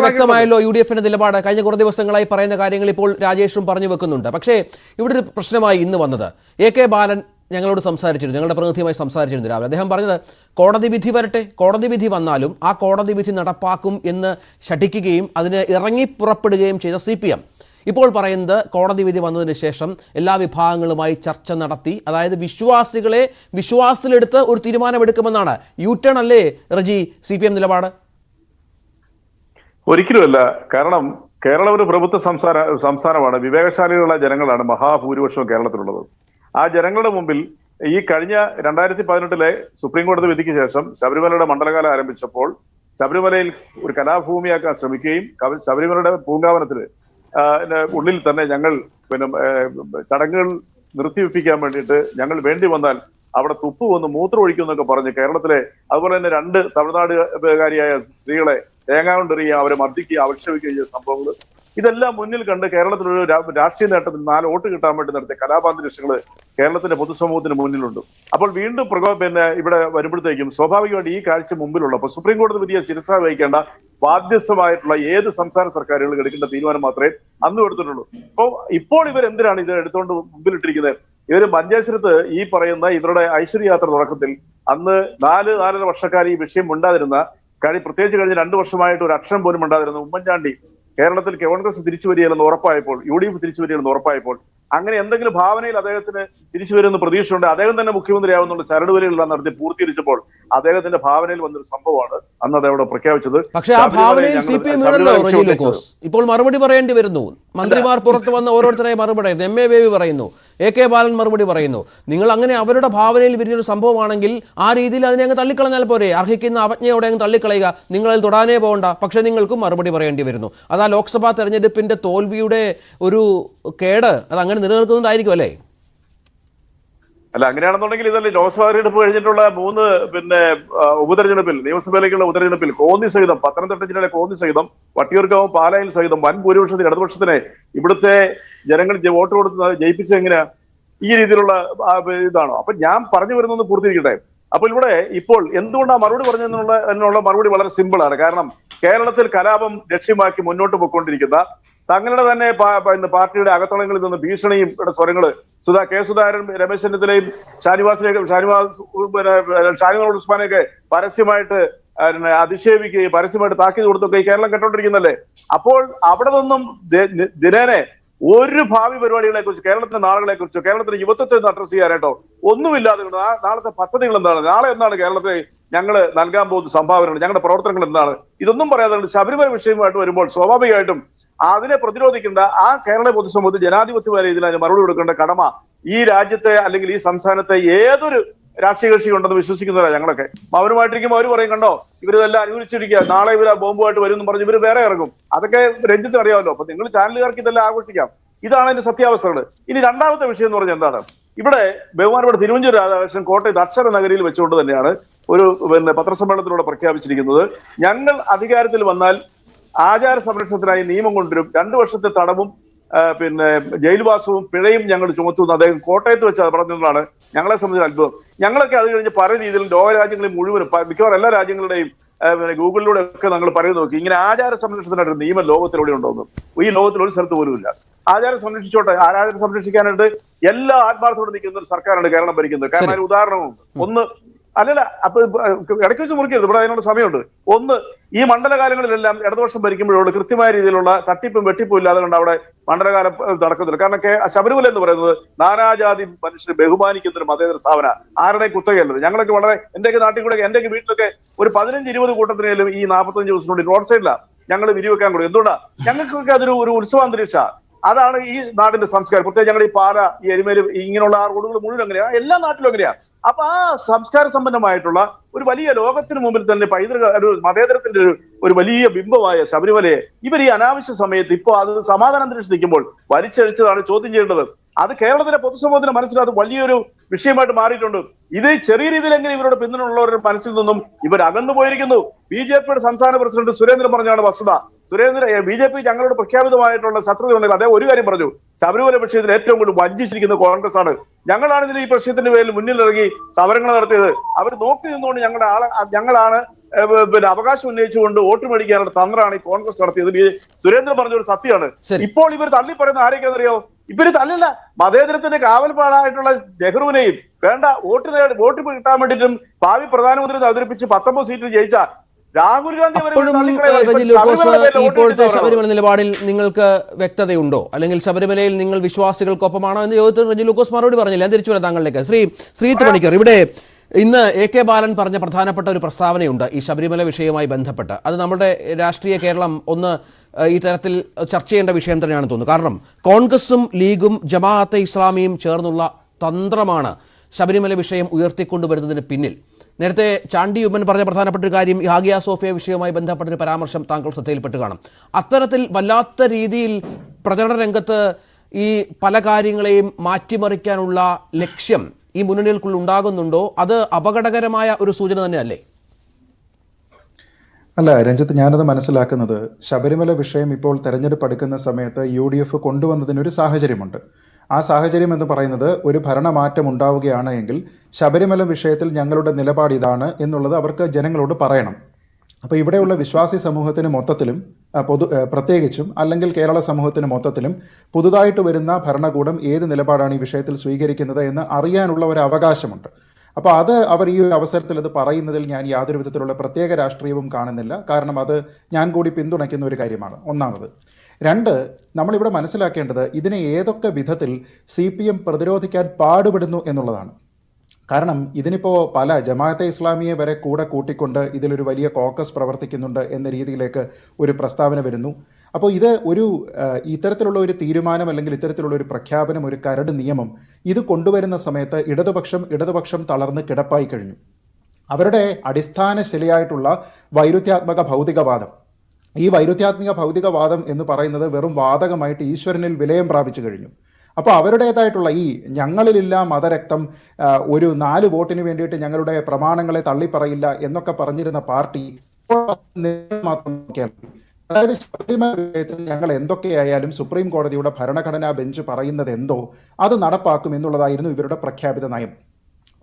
വ്യക്തമായല്ലോ UDFിന്റെ നിലപാട്. കഴിഞ്ഞ കുറച്ച് ദിവസങ്ങളായി പറയുന്ന കാര്യങ്ങൾ ഇപ്പോൾ രാജേഷും പറഞ്ഞു വെക്കുന്നുണ്ട്. പക്ഷേ ഇവിടെ ഒരു പ്രശ്നമായി ഇന്ന് വന്നത്, AK ബാലൻ ഞങ്ങളോട് സംസാരിച്ചിരുന്നു, ഞങ്ങളുടെ പ്രതിനിധിയുമായി സംസാരിച്ചിരുന്നു രാവിലെ. അദ്ദേഹം പറഞ്ഞത് കോടതി വിധി വരട്ടെ, കോടതി വിധി വന്നാലും ആ കോടതി വിധി നടപ്പാക്കും എന്ന് ശഠിക്കുകയും അതിന് ഇറങ്ങിപ്പുറപ്പെടുകയും ചെയ്ത CPM ഇപ്പോൾ പറയുന്നത് കോടതി വിധി വന്നതിന് ശേഷം എല്ലാ വിഭാഗങ്ങളുമായി ചർച്ച നടത്തി, അതായത് വിശ്വാസികളെ വിശ്വാസത്തിലെടുത്ത് ഒരു തീരുമാനമെടുക്കുമെന്നാണ്. യൂട്ടേൺ അല്ലേ റജി CPM നിലപാട്? ഒരിക്കലുമല്ല. കാരണം കേരളം ഒരു പ്രഭുത്വ സംസ്ഥാനമാണ്. വിവേകശാലികളുള്ള ജനങ്ങളാണ് മഹാഭൂരിപക്ഷവും കേരളത്തിലുള്ളത്. ആ ജനങ്ങളുടെ മുമ്പിൽ ഈ കഴിഞ്ഞ 2018 സുപ്രീം കോടതി വിധിക്ക് ശേഷം ശബരിമലയുടെ മണ്ഡലകാലം ആരംഭിച്ചപ്പോൾ ശബരിമലയിൽ ഒരു കലാഭൂമിയാക്കാൻ ശ്രമിക്കുകയും ശബരിമലയുടെ പൂങ്കാവനത്തിന് ഉള്ളിൽ തന്നെ ഞങ്ങൾ ചടങ്ങുകൾ നിർത്തിവെപ്പിക്കാൻ വേണ്ടിയിട്ട് ഞങ്ങൾ വേണ്ടി വന്നാൽ അവിടെ തുപ്പ് വന്ന് മൂത്രം ഒഴിക്കുമെന്നൊക്കെ പറഞ്ഞ് കേരളത്തിലെ, അതുപോലെ തന്നെ 2 തമിഴ്നാടുകാരിയായ സ്ത്രീകളെ തേങ്ങ കൊണ്ടെറിയുക, അവരെ മർദ്ദിക്കുക, ആക്ഷേപിക്കുകയും ചെയ്ത സംഭവങ്ങൾ, ഇതെല്ലാം മുന്നിൽ കണ്ട് കേരളത്തിലൊരു രാഷ്ട്രീയ നേട്ടത്തിൽ 4 വോട്ട് കിട്ടാൻ വേണ്ടി നടത്തിയ കലാപാന്തരീക്ഷങ്ങൾ കേരളത്തിന്റെ പൊതുസമൂഹത്തിന് മുന്നിലുണ്ട്. അപ്പോൾ വീണ്ടും ഇവിടെ വരുമ്പോഴത്തേക്കും സ്വാഭാവികമായിട്ട് ഈ കാഴ്ച മുമ്പിലുള്ളപ്പോൾ സുപ്രീം കോടതി വിധിയെ ശിരസാ വഹിക്കേണ്ട ബാധ്യസ്ഥമായിട്ടുള്ള ഏത് സംസ്ഥാന സർക്കാരുകൾ എടുക്കേണ്ട തീരുമാനം മാത്രമേ അന്നും എടുത്തിട്ടുള്ളൂ. ഇപ്പോൾ ഇവരെന്തിനാണ് ഇത് എടുത്തുകൊണ്ട് മുമ്പിലിട്ടിരിക്കുന്നത്? ഇവര് മഞ്ചേശ്വരത്ത് ഈ പറയുന്ന ഇവരുടെ ഐശ്വര്യയാത്ര തുടക്കത്തിൽ അന്ന് 4-4.5 വർഷക്കാലം ഈ വിഷയം ഉണ്ടാതിരുന്ന പ്രത്യേകിച്ച് കഴിഞ്ഞ 2 വർഷമായിട്ട് ഒരു അക്ഷരം പോലും ഉണ്ടാതിരുന്ന ഉമ്മൻചാണ്ടി കേരളത്തിൽ കോൺഗ്രസ് തിരിച്ചു വരികയില്ലെന്ന് ഉറപ്പായപ്പോൾ, UDF തിരിച്ചു വരികയില്ലെന്ന് ഉറപ്പായപ്പോൾ, അങ്ങനെ എന്തെങ്കിലും ഭാവനയിൽ അദ്ദേഹത്തിന് തിരിച്ചു വരുമെന്ന് പ്രതീക്ഷയുണ്ട്. അദ്ദേഹം തന്നെ മുഖ്യമന്ത്രിയാവുന്നുള്ള ചരടുവലികളെല്ലാം നടത്തി പൂർത്തീകരിച്ചപ്പോൾ അദ്ദേഹത്തിന്റെ ഭാവനയിൽ വന്നൊരു സംഭവമാണ് അന്ന് അതവിടെ പ്രഖ്യാപിച്ചത്. പക്ഷേ ആ ഭാവനയിൽ CPM ഇപ്പോൾ മറുപടി പറയേണ്ടി വരുന്നു. മന്ത്രിമാർ പുറത്തു വന്ന ഓരോരുത്തരായി മറുപടി, MA ബേബി പറയുന്നു, AK ബാലൻ മറുപടി പറയുന്നു. നിങ്ങൾ അങ്ങനെ അവരുടെ ഭാവനയിൽ വലിയൊരു സംഭവമാണെങ്കിൽ ആ രീതിയിൽ അതിനെ അങ്ങ് തള്ളിക്കളഞ്ഞാൽ പോരെ? അർഹിക്കുന്ന അവജ്ഞയോടെ അങ്ങ് തള്ളിക്കളയുക, നിങ്ങളതിൽ തൊടാനേ പോകണ്ട. പക്ഷേ നിങ്ങൾക്കും മറുപടി പറയേണ്ടി വരുന്നു. അതാ ലോക്സഭാ തെരഞ്ഞെടുപ്പിന്റെ തോൽവിയുടെ ഒരു കേട് അത് അങ്ങനെ നിലനിൽക്കുന്നതായിരിക്കും അല്ലേ? അല്ല, അങ്ങനെയാണെന്നുണ്ടെങ്കിൽ ഇതല്ലേ ലോക്സഭാ തെരഞ്ഞെടുപ്പ് കഴിഞ്ഞിട്ടുള്ള 3 ഉപതെരഞ്ഞെടുപ്പിൽ, നിയമസഭയിലേക്കുള്ള ഉപതെരഞ്ഞെടുപ്പിൽ കോന്നി സഹിതം, പത്തനംതിട്ട ജില്ലയിലെ കോന്നി സഹിതം, വട്ടിയൂർക്കാവ്, പാലായിൽ സഹിതം വൻ ഭൂരിപക്ഷത്തിൽ ഇടതുപക്ഷത്തിനെ ഇവിടുത്തെ ജനങ്ങൾ വോട്ട് കൊടുത്ത് ജയിപ്പിച്ചത് എങ്ങനെയാ? ഈ രീതിയിലുള്ള ഇതാണോ? അപ്പൊ ഞാൻ പറഞ്ഞു വരുന്നത് പൂർത്തീകരിക്കട്ടെ. അപ്പൊ ഇവിടെ ഇപ്പോൾ എന്തുകൊണ്ടാണ് മറുപടി പറഞ്ഞതിനുള്ള മറുപടി വളരെ സിമ്പിൾ ആണ്. കാരണം കേരളത്തിൽ കലാപം ലക്ഷ്യമാക്കി മുന്നോട്ട് പോയിക്കൊണ്ടിരിക്കുന്ന തങ്ങളുടെ തന്നെ പാർട്ടിയുടെ അകത്തളങ്ങളിൽ നിന്ന് ഭീഷണിയും സ്വരങ്ങള് സുധാകരൻ, രമേശ് ചെന്നിത്തലയും ഷാനിവാസ് ഉസ്മാനെയൊക്കെ പരസ്യമായിട്ട് അധിക്ഷേപിക്കുകയും പരസ്യമായിട്ട് താക്കീത് കൊടുത്തൊക്കെ ഈ കേരളം കേട്ടോണ്ടിരിക്കുന്നല്ലേ. അപ്പോൾ അവിടെ നിന്നും ദിനേനെ ഒരു ഭാവി പരിപാടികളെ കുറിച്ച്, കേരളത്തിന്റെ നാളുകളെ കുറിച്ചോ കേരളത്തിന്റെ യുവത്വത്തെ അഡ്രസ് ചെയ്യാനായിട്ടോ ഒന്നുമില്ലാതെ നാളത്തെ പദ്ധതികൾ എന്താണ്, നാളെ എന്താണ് കേരളത്തിൽ ഞങ്ങൾ നൽകാൻ പോകുന്ന സംഭാവനകൾ, ഞങ്ങളുടെ പ്രവർത്തനങ്ങൾ എന്താണ്, ഇതൊന്നും പറയാതെ ശബരിമല വിഷയമായിട്ട് വരുമ്പോൾ സ്വാഭാവികമായിട്ടും അതിനെ പ്രതിരോധിക്കേണ്ട ആ കേരള പൊതുസമൂഹത്തിൽ ജനാധിപത്യമായ രീതിയിൽ അതിന് മറുപടി കൊടുക്കേണ്ട കടമ ഈ രാജ്യത്തെ അല്ലെങ്കിൽ ഈ സംസ്ഥാനത്തെ ഏതൊരു രാഷ്ട്രീയ കക്ഷി ഉണ്ടെന്ന് വിശ്വസിക്കുന്നവരാണ് ഞങ്ങളൊക്കെ. അവരുമായിട്ടിരിക്കുമ്പോൾ അവർ പറയും, കണ്ടോ ഇവരിതെല്ലാം അനുകൂലിച്ചിരിക്കുക, നാളെ ഇവർ ബോംബുമായിട്ട് വരും എന്ന് പറഞ്ഞ് ഇവർ വേറെ ഇറങ്ങും. അതൊക്കെ രഞ്ജിത്തിന് അറിയാമല്ലോ. അപ്പൊ നിങ്ങൾ ചാനലുകാർക്ക് ഇതെല്ലാം ആഘോഷിക്കാം. ഇതാണ് അതിന്റെ സത്യാവസ്ഥകൾ. ഇനി രണ്ടാമത്തെ വിഷയം എന്ന് പറഞ്ഞാൽ എന്താണ്? ഇവിടെ ബഹുമാനപ്പെട്ട തിരുവഞ്ചൂർ രാധാകൃഷ്ണൻ കോട്ടയത്ത് അക്ഷര നഗരിയിൽ വെച്ചുകൊണ്ട് തന്നെയാണ് ഒരു പത്രസമ്മേളനത്തിലൂടെ പ്രഖ്യാപിച്ചിരിക്കുന്നത്, ഞങ്ങൾ അധികാരത്തിൽ വന്നാൽ ആചാര സംരക്ഷണത്തിനായി നിയമം കൊണ്ടുവരും, 2 വർഷത്തെ തടവും ജയിൽവാസവും പിഴയും ഞങ്ങൾ ചുമത്തുന്നു. അദ്ദേഹം കോട്ടയത്ത് വെച്ച് അത് പറഞ്ഞതാണ് ഞങ്ങളെ സംബന്ധിച്ച് അത്ഭുതം. ഞങ്ങളൊക്കെ അത് കഴിഞ്ഞ് പല രീതിയിൽ ലോകരാജ്യങ്ങളിൽ മുഴുവനും മിക്കവാറും എല്ലാ രാജ്യങ്ങളുടെയും ഗൂഗിളിലൂടെ ഒക്കെ ഞങ്ങൾ പറയുന്നത് നോക്കി, ഇങ്ങനെ ആചാര സംരക്ഷണത്തിനായിട്ട് നിയമം ലോകത്തിലൂടെ ഉണ്ടോന്നും ഈ ലോകത്തിൽ ഒരു സ്ഥലത്ത് പോലും ഇല്ല. ആചാരം സംരക്ഷിച്ചോട്ടെ, ആചാരം സംരക്ഷിക്കാനായിട്ട് എല്ലാ ആത്മാർത്ഥത്തോടെ നിൽക്കുന്ന ഒരു സർക്കാരാണ് കേരളം ഭരിക്കുന്നത്. കാരണം ഒരു ഉദാഹരണമുണ്ട്. ഒന്ന് അല്ലല്ല, അപ്പൊ ഇടയ്ക്ക് വെച്ച് മുറിക്കരുത്, ഇവിടെ അതിനുള്ള സമയമുണ്ട്. ഒന്ന്, ഈ മണ്ഡലകാലങ്ങളിലെല്ലാം ഇടതുപക്ഷം ഭരിക്കുമ്പോഴുള്ള കൃത്യമായ രീതിയിലുള്ള തട്ടിപ്പും വെട്ടിപ്പും ഇല്ലാതെ കൊണ്ട് അവിടെ മണ്ഡലകാലം നടക്കുന്നില്ല. കാരണം ശബരിമല എന്ന് പറയുന്നത് നാനാജാതി മനുഷ്യരെ ബഹുമാനിക്കുന്ന ഒരു മതേതര സ്ഥാപന, ആരുടെ കുത്തകയല്ലത്. ഞങ്ങളൊക്കെ വളരെ എന്റെയൊക്കെ നാട്ടിൽ കൂടെ എന്റെയൊക്കെ വീട്ടിലൊക്കെ ഒരു 15-20 കൂട്ടത്തിനേലും ഈ 45 ദിവസം കൊണ്ട് റോഡ് സൈഡിലാണ് ഞങ്ങൾ വിരിവെക്കാൻ കൊടുക്കും. എന്തുകൊണ്ടാണ്? ഞങ്ങൾക്കൊക്കെ അതൊരു ഉത്സവാന്തരീക്ഷ. അതാണ് ഈ നാടിന്റെ സംസ്കാരം. പ്രത്യേകിച്ച് ഞങ്ങൾ ഈ പാല, ഈ എരുമേല്, ഇങ്ങനെയുള്ള ആ റോഡുകൾ മുഴുവൻ എങ്ങനെയാണ്, എല്ലാ നാട്ടിലും എങ്ങനെയാണ്. അപ്പൊ ആ സംസ്കാര സമ്പന്നമായിട്ടുള്ള ഒരു വലിയ ലോകത്തിന് മുമ്പിൽ തന്നെ ഒരു മതേതരത്തിന്റെ ഒരു വലിയ ബിംബമായ ശബരിമലയെ ഇവർ ഈ അനാവശ്യ സമയത്ത് ഇപ്പോൾ അത് സമാധാന അന്തരീക്ഷം നിൽക്കുമ്പോൾ വലിച്ചഴിച്ചതാണ് ചോദ്യം ചെയ്യേണ്ടത്. അത് കേരളത്തിലെ പൊതുസമൂഹത്തിന് മനസ്സിലാത്ത വലിയൊരു വിഷയമായിട്ട് മാറിയിട്ടുണ്ട്. ഇത് ചെറിയ രീതിയിൽ എങ്ങനെ ഇവരുടെ പിന്തുണയുള്ളവരുടെ മനസ്സിൽ നിന്നും ഇവർ അകന്നു പോയിരിക്കുന്നു. BJPയുടെ സംസ്ഥാന പ്രസിഡന്റ് സുരേന്ദ്രൻ പറഞ്ഞാണ് വസ്തുത. BJP ഞങ്ങളുടെ പ്രഖ്യാപിതമായിട്ടുള്ള ശത്രുത ഉണ്ടെങ്കിൽ അദ്ദേഹം ഒരു കാര്യം പറഞ്ഞു, ശബരിമല വിഷയത്തിൽ ഏറ്റവും കൂടുതൽ വഞ്ചിച്ചിരിക്കുന്ന കോൺഗ്രസ് ആണ്. ഞങ്ങളാണ് ഇതിൽ ഈ പ്രശ്നത്തിന്റെ പേരിൽ മുന്നിലിറങ്ങി സമരങ്ങൾ നടത്തിയത്. അവർ നോക്കി നിന്നുകൊണ്ട് ഞങ്ങളാണ് അവകാശം ഉന്നയിച്ചുകൊണ്ട് വോട്ട് മേടിക്കാനുള്ള തന്ത്രമാണ് ഈ കോൺഗ്രസ് നടത്തിയത്. സുരേന്ദ്രൻ പറഞ്ഞ ഒരു സത്യമാണ്. ഇപ്പോൾ ഇവർ തള്ളി പറയുന്ന ആരൊക്കെയാണെന്നറിയോ? ഇവര് തല്ലല്ല, മതേതരത്തിന്റെ കാവൽപ്പാടായിട്ടുള്ള നെഹ്റുവിനെയും വേണ്ട വോട്ട് കിട്ടാൻ വേണ്ടിയിട്ടും ഭാവി പ്രധാനമന്ത്രി അവതരിപ്പിച്ച് 19 സീറ്റിൽ ജയിച്ച രാഹുൽ ഗാന്ധി ഇപ്പോഴത്തെ ശബരിമല നിലപാടിൽ നിങ്ങൾക്ക് വ്യക്തതയുണ്ടോ? അല്ലെങ്കിൽ ശബരിമലയിൽ നിങ്ങൾ വിശ്വാസികൾക്കൊപ്പമാണോ എന്ന് ചോദിച്ചിട്ട് റെജി ലൂക്കോസ് മറുപടി പറഞ്ഞില്ല. ഞാൻ തിരിച്ചു വരാം താങ്കളിലേക്ക്. ശ്രീ പണിക്കർ, ഇവിടെ ഇന്ന് AK ബാലൻ പറഞ്ഞ പ്രധാനപ്പെട്ട ഒരു പ്രസ്താവനയുണ്ട് ഈ ശബരിമല വിഷയവുമായി ബന്ധപ്പെട്ട്. അത് നമ്മുടെ രാഷ്ട്രീയ കേരളം ഒന്ന് ഈ തരത്തിൽ ചർച്ച ചെയ്യേണ്ട വിഷയം തന്നെയാണ് തോന്നുന്നു. കാരണം കോൺഗ്രസും ലീഗും ജമാഅത്തെ ഇസ്ലാമിയും ചേർന്നുള്ള തന്ത്രമാണ് ശബരിമല വിഷയം ഉയർത്തിക്കൊണ്ടുവരുന്നതിന് പിന്നിൽ. നേരത്തെ ചാണ്ടി ഉമ്മൻ പറഞ്ഞ പ്രധാനപ്പെട്ട ഒരു കാര്യം, ഹാഗിയ സോഫിയ വിഷയവുമായി ബന്ധപ്പെട്ടൊരു പരാമർശം താങ്കൾ ശ്രദ്ധയിൽപ്പെട്ട് കാണും. അത്തരത്തിൽ വല്ലാത്ത രീതിയിൽ പ്രചരണ രംഗത്ത് ഈ പല കാര്യങ്ങളെയും മാറ്റിമറിക്കാനുള്ള ലക്ഷ്യം ഈ മുന്നണികൾക്കുള്ള ഉണ്ടാകുന്നുണ്ടോ? അത് അപകടകരമായ ഒരു സൂചന തന്നെയല്ലേ? അല്ല രഞ്ജിത്ത്, ഞാനത് മനസ്സിലാക്കുന്നത് ശബരിമല വിഷയം ഇപ്പോൾ തെരഞ്ഞെടുപ്പ് അടുക്കുന്ന സമയത്ത് UDF കൊണ്ടുവന്നതിനൊരു സാഹചര്യമുണ്ട്. ആ സാഹചര്യം എന്ന് പറയുന്നത് ഒരു ഭരണമാറ്റം ഉണ്ടാവുകയാണ് എങ്കിൽ ശബരിമല വിഷയത്തിൽ ഞങ്ങളുടെ നിലപാട് ഇതാണ് എന്നുള്ളത് അവർക്ക് ജനങ്ങളോട് പറയണം. അപ്പോൾ ഇവിടെയുള്ള വിശ്വാസി സമൂഹത്തിന് മൊത്തത്തിലും പ്രത്യേകിച്ചും അല്ലെങ്കിൽ കേരള സമൂഹത്തിന് മൊത്തത്തിലും പുതുതായിട്ട് വരുന്ന ഭരണകൂടം ഏത് നിലപാടാണ് ഈ വിഷയത്തിൽ സ്വീകരിക്കുന്നത് എന്ന് അറിയാനുള്ള ഒരു അവകാശമുണ്ട്. അപ്പോൾ അത് അവർ ഈ ഒരു അവസരത്തിൽ അത് പറയുന്നതിൽ ഞാൻ യാതൊരു വിധത്തിലുള്ള പ്രത്യേക രാഷ്ട്രീയവും കാണുന്നില്ല. കാരണം അത് ഞാൻ കൂടി പിന്തുണയ്ക്കുന്ന ഒരു കാര്യമാണ്, ഒന്നാമത്. രണ്ട്, നമ്മളിവിടെ മനസ്സിലാക്കേണ്ടത് ഇതിനെ ഏതൊക്കെ വിധത്തിൽ CPM പ്രതിരോധിക്കാൻ പാടുപെടുന്നു എന്നുള്ളതാണ്. കാരണം ഇതിനിപ്പോൾ പല ജമാഅത്തെ ഇസ്ലാമിയെ വരെ കൂടെ കൂട്ടിക്കൊണ്ട് ഇതിലൊരു വലിയ കോക്കസ് പ്രവർത്തിക്കുന്നുണ്ട് എന്ന രീതിയിലേക്ക് ഒരു പ്രസ്താവന വരുന്നു. അപ്പോൾ ഇത് ഒരു ഇത്തരത്തിലുള്ള ഒരു തീരുമാനം അല്ലെങ്കിൽ ഇത്തരത്തിലുള്ള ഒരു പ്രഖ്യാപനം, ഒരു കരട് നിയമം ഇത് കൊണ്ടുവരുന്ന സമയത്ത് ഇടതുപക്ഷം തളർന്ന് കിടപ്പായി കഴിഞ്ഞു. അവരുടെ അടിസ്ഥാന ശിലയായിട്ടുള്ള വൈരുദ്ധ്യാത്മക ഭൗതികവാദം, ഈ വൈരുദ്ധ്യാത്മിക ഭൗതികവാദം എന്ന് പറയുന്നത് വെറും വാദകമായിട്ട് ഈശ്വരനിൽ വിലയം പ്രാപിച്ചു കഴിഞ്ഞു. അപ്പോൾ അവരുടേതായിട്ടുള്ള ഈ ഞങ്ങളിലില്ല മതരക്തം, ഒരു 4 വോട്ടിന് വേണ്ടിയിട്ട് ഞങ്ങളുടെ പ്രമാണങ്ങളെ തള്ളിപ്പറയില്ല എന്നൊക്കെ പറഞ്ഞിരുന്ന പാർട്ടി മാത്രം നോക്കിയാൽ, അതായത് ശബരിമല വിഷയത്തിൽ ഞങ്ങൾ എന്തൊക്കെയായാലും സുപ്രീം കോടതിയുടെ ഭരണഘടനാ ബെഞ്ച് പറയുന്നത് എന്തോ അത് നടപ്പാക്കും എന്നുള്ളതായിരുന്നു ഇവരുടെ പ്രഖ്യാപിത നയം.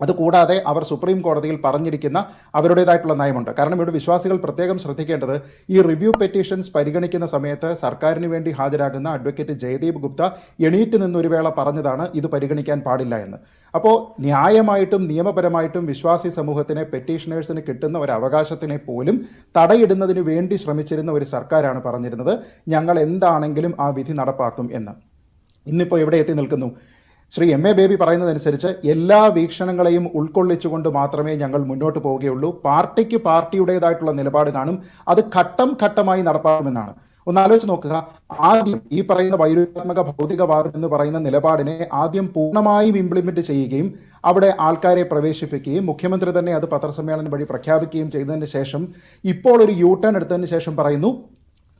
അതുകൂടാതെ അവർ സുപ്രീം കോടതിയിൽ പറഞ്ഞിരിക്കുന്ന അവരുടേതായിട്ടുള്ള നയമുണ്ട്. കാരണം ഇവിടെ വിശ്വാസികൾ പ്രത്യേകം ശ്രദ്ധിക്കേണ്ടത്, ഈ റിവ്യൂ പെറ്റീഷൻസ് പരിഗണിക്കുന്ന സമയത്ത് സർക്കാരിന് വേണ്ടി ഹാജരാകുന്ന അഡ്വക്കേറ്റ് ജയദീപ് ഗുപ്ത എണീറ്റ് നിന്നൊരു വേള പറഞ്ഞതാണ് ഇത് പരിഗണിക്കാൻ പാടില്ല എന്ന്. അപ്പോൾ ന്യായമായിട്ടും നിയമപരമായിട്ടും വിശ്വാസി സമൂഹത്തിന്, പെറ്റീഷനേഴ്സിന് കിട്ടുന്ന ഒരു അവകാശത്തിനെ പോലും തടയിടുന്നതിന് വേണ്ടി ശ്രമിച്ചിരുന്ന ഒരു സർക്കാരാണ് പറഞ്ഞിരുന്നത് ഞങ്ങൾ എന്താണെങ്കിലും ആ വിധി നടപ്പാക്കും എന്ന്. ഇന്നിപ്പോൾ എവിടെ എത്തി നിൽക്കുന്നു? ശ്രീ M.A. ബേബി പറയുന്നതനുസരിച്ച് എല്ലാ വീക്ഷണങ്ങളെയും ഉൾക്കൊള്ളിച്ചുകൊണ്ട് മാത്രമേ ഞങ്ങൾ മുന്നോട്ട് പോവുകയുള്ളൂ, പാർട്ടിക്ക് പാർട്ടിയുടേതായിട്ടുള്ള നിലപാട് കാണും, അത് ഘട്ടം ഘട്ടമായി നടപ്പാക്കുമെന്നാണ്. ഒന്ന് ആലോചിച്ച് നോക്കുക, ആദ്യം ഈ പറയുന്ന വൈരുദ്ധ്യാത്മക ഭൗതികവാദം എന്ന് പറയുന്ന നിലപാടിനെ ആദ്യം പൂർണ്ണമായും ഇംപ്ലിമെന്റ് ചെയ്യുകയും അവിടെ ആൾക്കാരെ പ്രവേശിപ്പിക്കുകയും മുഖ്യമന്ത്രി തന്നെ അത് പത്രസമ്മേളനം വഴി പ്രഖ്യാപിക്കുകയും ചെയ്തതിന് ശേഷം ഇപ്പോൾ ഒരു U-ടേൺ എടുത്തതിന് ശേഷം പറയുന്നു